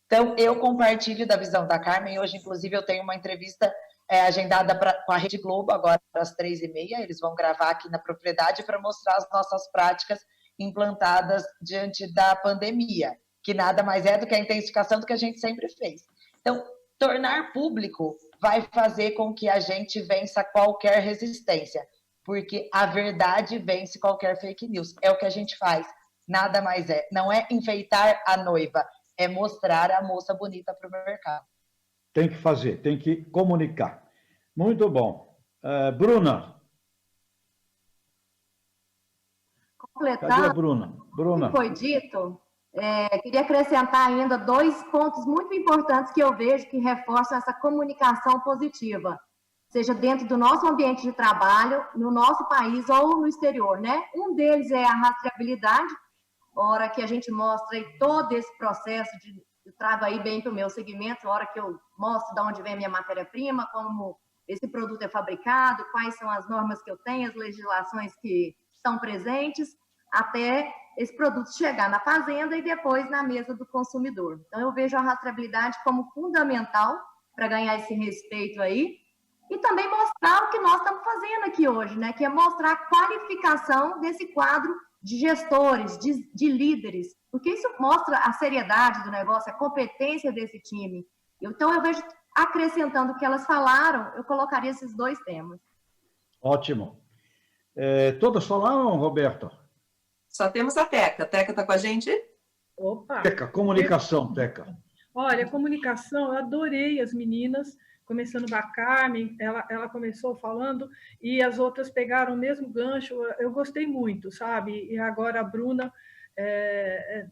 Então, eu compartilho da visão da Carmen. Hoje, inclusive, eu tenho uma entrevista agendada com a Rede Globo, agora às 3h30. Eles vão gravar aqui na propriedade para mostrar as nossas práticas implantadas diante da pandemia, que nada mais é do que a intensificação do que a gente sempre fez. Então, tornar público vai fazer com que a gente vença qualquer resistência, porque a verdade vence qualquer fake news. É o que a gente faz, nada mais é. Não é enfeitar a noiva, é mostrar a moça bonita para o mercado. Tem que fazer, tem que comunicar. Muito bom. Bruna. Completando Cadê a Bruna? Bruna. o que foi dito, queria acrescentar ainda 2 pontos muito importantes que eu vejo que reforçam essa comunicação positiva, seja dentro do nosso ambiente de trabalho, no nosso país ou no exterior, né? Um deles é a rastreabilidade, hora que a gente mostra aí todo esse processo eu trago aí bem para o meu segmento, a hora que eu mostro de onde vem a minha matéria-prima, como esse produto é fabricado, quais são as normas que eu tenho, as legislações que estão presentes, até esse produto chegar na fazenda e depois na mesa do consumidor. Então, eu vejo a rastreabilidade como fundamental para ganhar esse respeito aí e também mostrar o que nós estamos fazendo aqui hoje, né? Que é mostrar a qualificação desse quadro de gestores, de líderes, porque isso mostra a seriedade do negócio, a competência desse time. Então, eu vejo, acrescentando o que elas falaram, eu colocaria esses 2 temas. Ótimo. Todas falaram, Roberta? Só temos a Teca. A Teca está com a gente? Opa! Teca, comunicação, Teca. Olha, comunicação, eu adorei as meninas, começando da Carmen, ela começou falando e as outras pegaram o mesmo gancho, eu gostei muito, sabe? E agora a Bruna,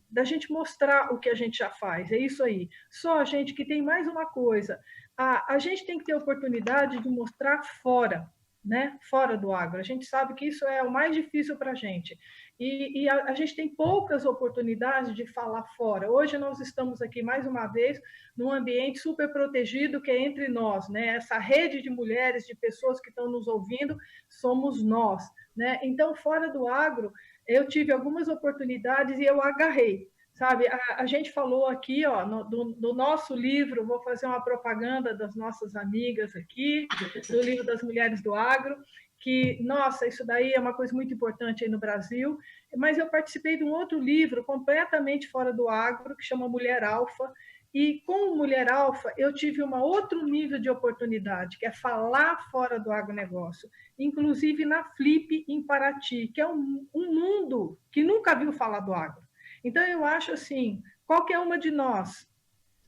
da gente mostrar o que a gente já faz, é isso aí. Só a gente que tem mais uma coisa, a gente tem que ter oportunidade de mostrar fora, né? Fora do agro. A gente sabe que isso é o mais difícil para a gente. E a gente tem poucas oportunidades de falar fora. Hoje nós estamos aqui, mais uma vez, num ambiente super protegido que é entre nós, né? Essa rede de mulheres, de pessoas que estão nos ouvindo, somos nós, né? Então, fora do agro, eu tive algumas oportunidades e eu agarrei, sabe? A gente falou aqui, ó, do nosso livro, vou fazer uma propaganda das nossas amigas aqui, do livro das Mulheres do Agro, que, nossa, isso daí é uma coisa muito importante aí no Brasil, mas eu participei de um outro livro completamente fora do agro, que chama Mulher Alfa, e com o Mulher Alfa eu tive um outro nível de oportunidade, que é falar fora do agronegócio, inclusive na Flip, em Paraty, que é um mundo que nunca viu falar do agro. Então, eu acho assim, qualquer uma de nós,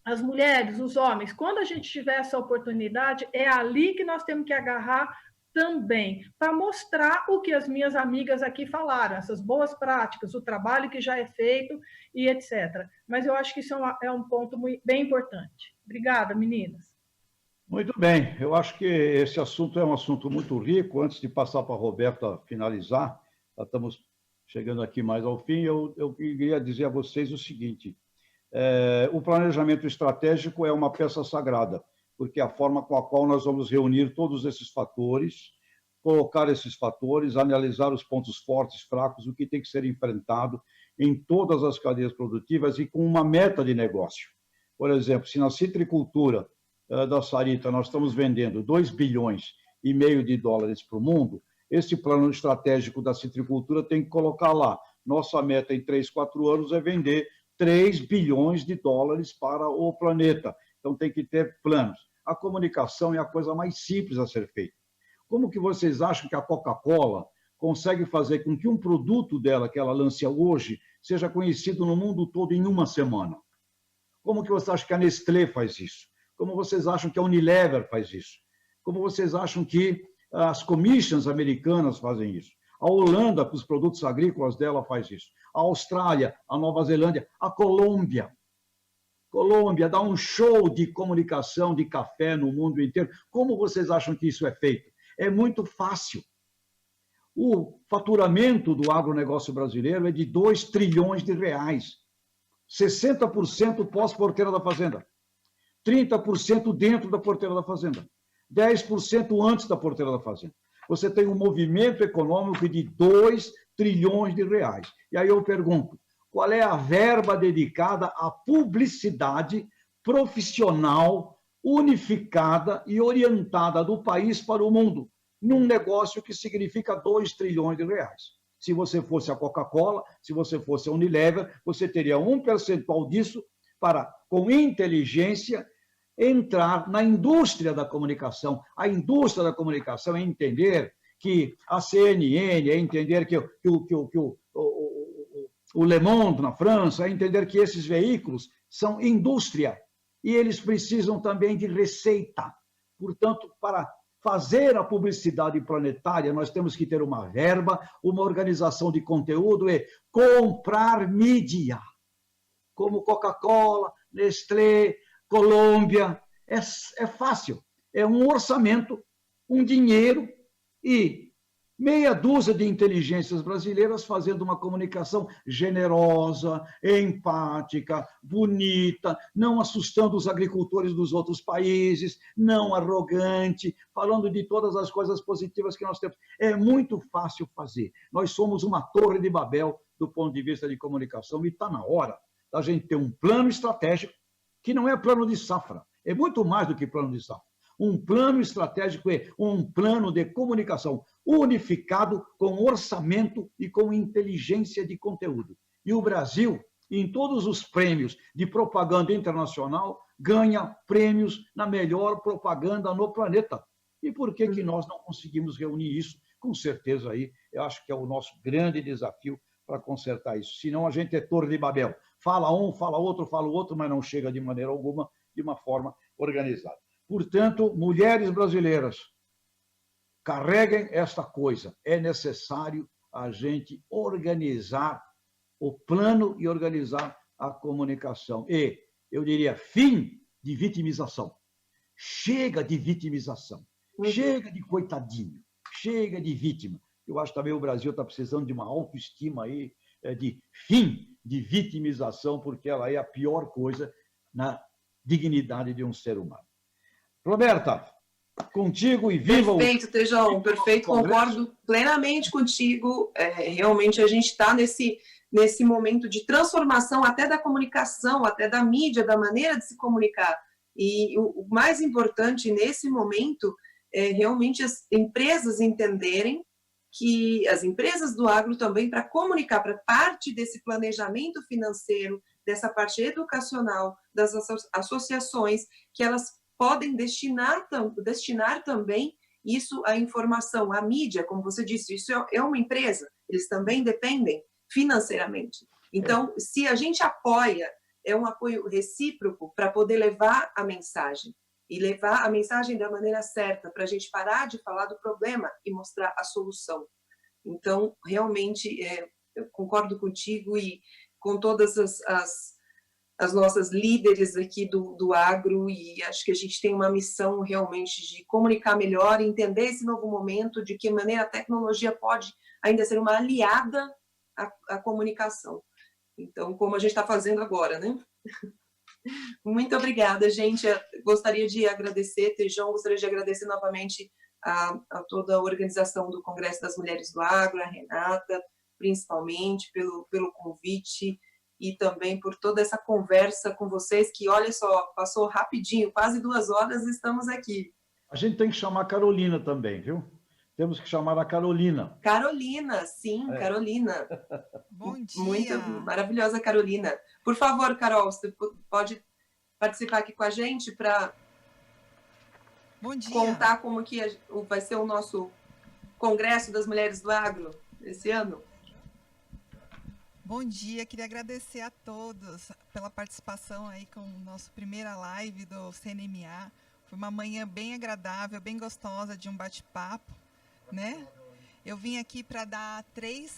as mulheres, os homens, quando a gente tiver essa oportunidade, é ali que nós temos que agarrar também, para mostrar o que as minhas amigas aqui falaram, essas boas práticas, o trabalho que já é feito e etc. Mas eu acho que isso é um ponto bem importante. Obrigada, meninas. Muito bem, eu acho que esse assunto é um assunto muito rico. Antes de passar para a Roberta finalizar, já estamos chegando aqui mais ao fim, eu queria dizer a vocês o seguinte: o planejamento estratégico é uma peça sagrada, porque é a forma com a qual nós vamos reunir todos esses fatores, colocar esses fatores, analisar os pontos fortes, fracos, o que tem que ser enfrentado em todas as cadeias produtivas e com uma meta de negócio. Por exemplo, se na citricultura da Sarita nós estamos vendendo 2,5 bilhões de dólares para o mundo, esse plano estratégico da citricultura tem que colocar lá. Nossa meta em 3, 4 anos é vender 3 bilhões de dólares para o planeta. Então tem que ter planos. A comunicação é a coisa mais simples a ser feita. Como que vocês acham que a Coca-Cola consegue fazer com que um produto dela, que ela lança hoje, seja conhecido no mundo todo em uma semana? Como que vocês acham que a Nestlé faz isso? Como vocês acham que a Unilever faz isso? Como vocês acham que as commissions americanas fazem isso? A Holanda, com os produtos agrícolas dela, faz isso. A Austrália, a Nova Zelândia, a Colômbia. Colômbia dá um show de comunicação de café no mundo inteiro. Como vocês acham que isso é feito? É muito fácil. O faturamento do agronegócio brasileiro é de 2 trilhões de reais. 60% pós-porteira da fazenda. 30% dentro da porteira da fazenda, 10% antes da porteira da fazenda. Você tem um movimento econômico de 2 trilhões de reais. E aí eu pergunto, qual é a verba dedicada à publicidade profissional, unificada e orientada do país para o mundo, num negócio que significa 2 trilhões de reais? Se você fosse a Coca-Cola, se você fosse a Unilever, você teria 1% disso para, com inteligência, entrar na indústria da comunicação. A indústria da comunicação é entender que a CNN, é entender que o Le Monde na França, é entender que esses veículos são indústria e eles precisam também de receita. Portanto, para fazer a publicidade planetária, nós temos que ter uma verba, uma organização de conteúdo e comprar mídia, como Coca-Cola, Nestlé, Colômbia. É fácil. É um orçamento, um dinheiro e meia dúzia de inteligências brasileiras fazendo uma comunicação generosa, empática, bonita, não assustando os agricultores dos outros países, não arrogante, falando de todas as coisas positivas que nós temos. É muito fácil fazer. Nós somos uma torre de Babel do ponto de vista de comunicação e está na hora da gente ter um plano estratégico que não é plano de safra, é muito mais do que plano de safra. Um plano estratégico é um plano de comunicação unificado com orçamento e com inteligência de conteúdo. E o Brasil, em todos os prêmios de propaganda internacional, ganha prêmios na melhor propaganda no planeta. E por que nós não conseguimos reunir isso? Com certeza aí, eu acho que é o nosso grande desafio para consertar isso. Senão a gente é torre de Babel. Fala um, fala o outro, mas não chega de maneira alguma, de uma forma organizada. Portanto, mulheres brasileiras, carreguem esta coisa. É necessário a gente organizar o plano e organizar a comunicação. E, eu diria, fim de vitimização. Chega de vitimização. Chega de coitadinho. Chega de vítima. Eu acho também que o Brasil está precisando de uma autoestima aí, de fim de vitimização, porque ela é a pior coisa na dignidade de um ser humano. Roberta, contigo e viva o... Perfeito, Tejão, perfeito, concordo plenamente contigo. Realmente a gente está nesse momento de transformação até da comunicação, até da mídia, da maneira de se comunicar. E o mais importante nesse momento é realmente as empresas entenderem que as empresas do agro também, para comunicar, para parte desse planejamento financeiro, dessa parte educacional, das associações, que elas podem destinar também isso à informação, à mídia, como você disse, isso é uma empresa, eles também dependem financeiramente. Então, se a gente apoia, é um apoio recíproco para poder levar a mensagem, e levar a mensagem da maneira certa, para a gente parar de falar do problema e mostrar a solução. Então, realmente, eu concordo contigo e com todas as nossas líderes aqui do agro, e acho que a gente tem uma missão realmente de comunicar melhor, entender esse novo momento, de que maneira a tecnologia pode ainda ser uma aliada à comunicação. Então, como a gente está fazendo agora, né? Muito obrigada, gente. Eu gostaria de agradecer, Tejão, gostaria de agradecer novamente a toda a organização do Congresso das Mulheres do Agro, a Renata, principalmente, pelo convite, e também por toda essa conversa com vocês, que, olha só, passou rapidinho, quase 2 horas, estamos aqui. A gente tem que chamar a Carolina também, viu? Temos que chamar a Carolina. Carolina, sim, Carolina. Bom dia. Muito maravilhosa, Carolina. Por favor, Carol, você pode participar aqui com a gente para contar como que vai ser o nosso Congresso das Mulheres do Agro esse ano? Bom dia, queria agradecer a todos pela participação aí com a nossa primeira live do CNMA. Foi uma manhã bem agradável, bem gostosa, de um bate-papo, né? Eu vim aqui para dar 3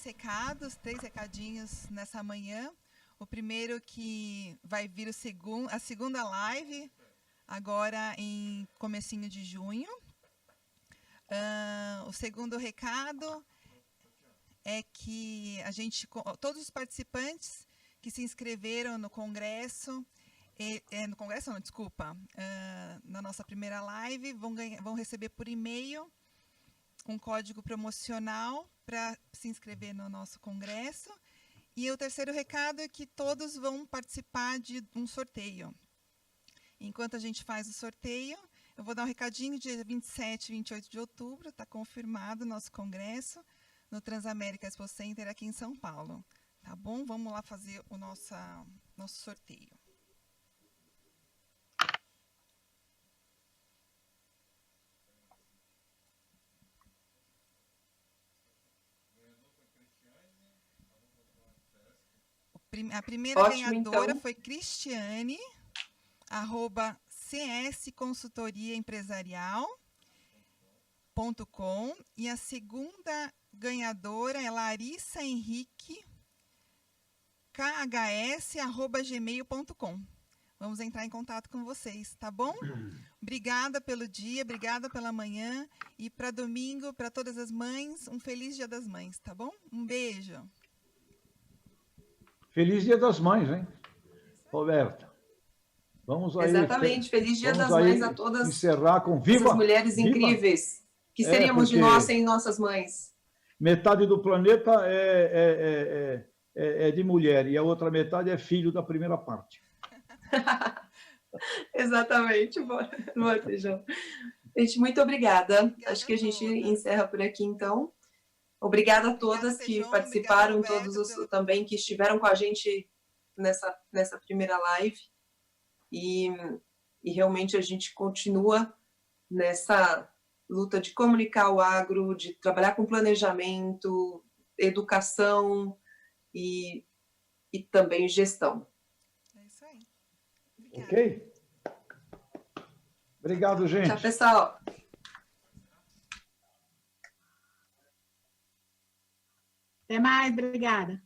recadinhos nessa manhã. O primeiro que vai vir a segunda live, agora em comecinho de junho. O segundo recado é que todos os participantes que se inscreveram no Congresso, na nossa primeira live, vão receber por e-mail um código promocional para se inscrever no nosso Congresso. E o terceiro recado é que todos vão participar de um sorteio. Enquanto a gente faz o sorteio, eu vou dar um recadinho, dia 27 e 28 de outubro, está confirmado o nosso congresso no Transamérica Expo Center aqui em São Paulo. Tá bom? Vamos lá fazer o nosso sorteio. A primeira ganhadora foi Cristiane, @csconsultoriaempresarial.com, e a segunda ganhadora é Larissa Henrique, khs@gmail.com. Vamos entrar em contato com vocês, tá bom? Obrigada pelo dia, obrigada pela manhã, e para domingo, para todas as mães, um feliz Dia das Mães, tá bom? Um beijo. Feliz Dia das Mães, hein, Roberta? Vamos aí. Exatamente, feliz Dia das Mães a todas encerrar com viva, essas mulheres incríveis, que seríamos de nós sem nossas mães. Metade do planeta é de mulher, e a outra metade é filho da primeira parte. Exatamente, boa, Feijão. Gente, muito obrigada. Acho que a gente encerra por aqui, então. Obrigada a todas que participaram, todos também que estiveram com a gente nessa primeira live. E realmente a gente continua nessa luta de comunicar o agro, de trabalhar com planejamento, educação e também gestão. É isso aí. Obrigada. Ok? Obrigado, gente. Tchau, pessoal. Até mais, obrigada.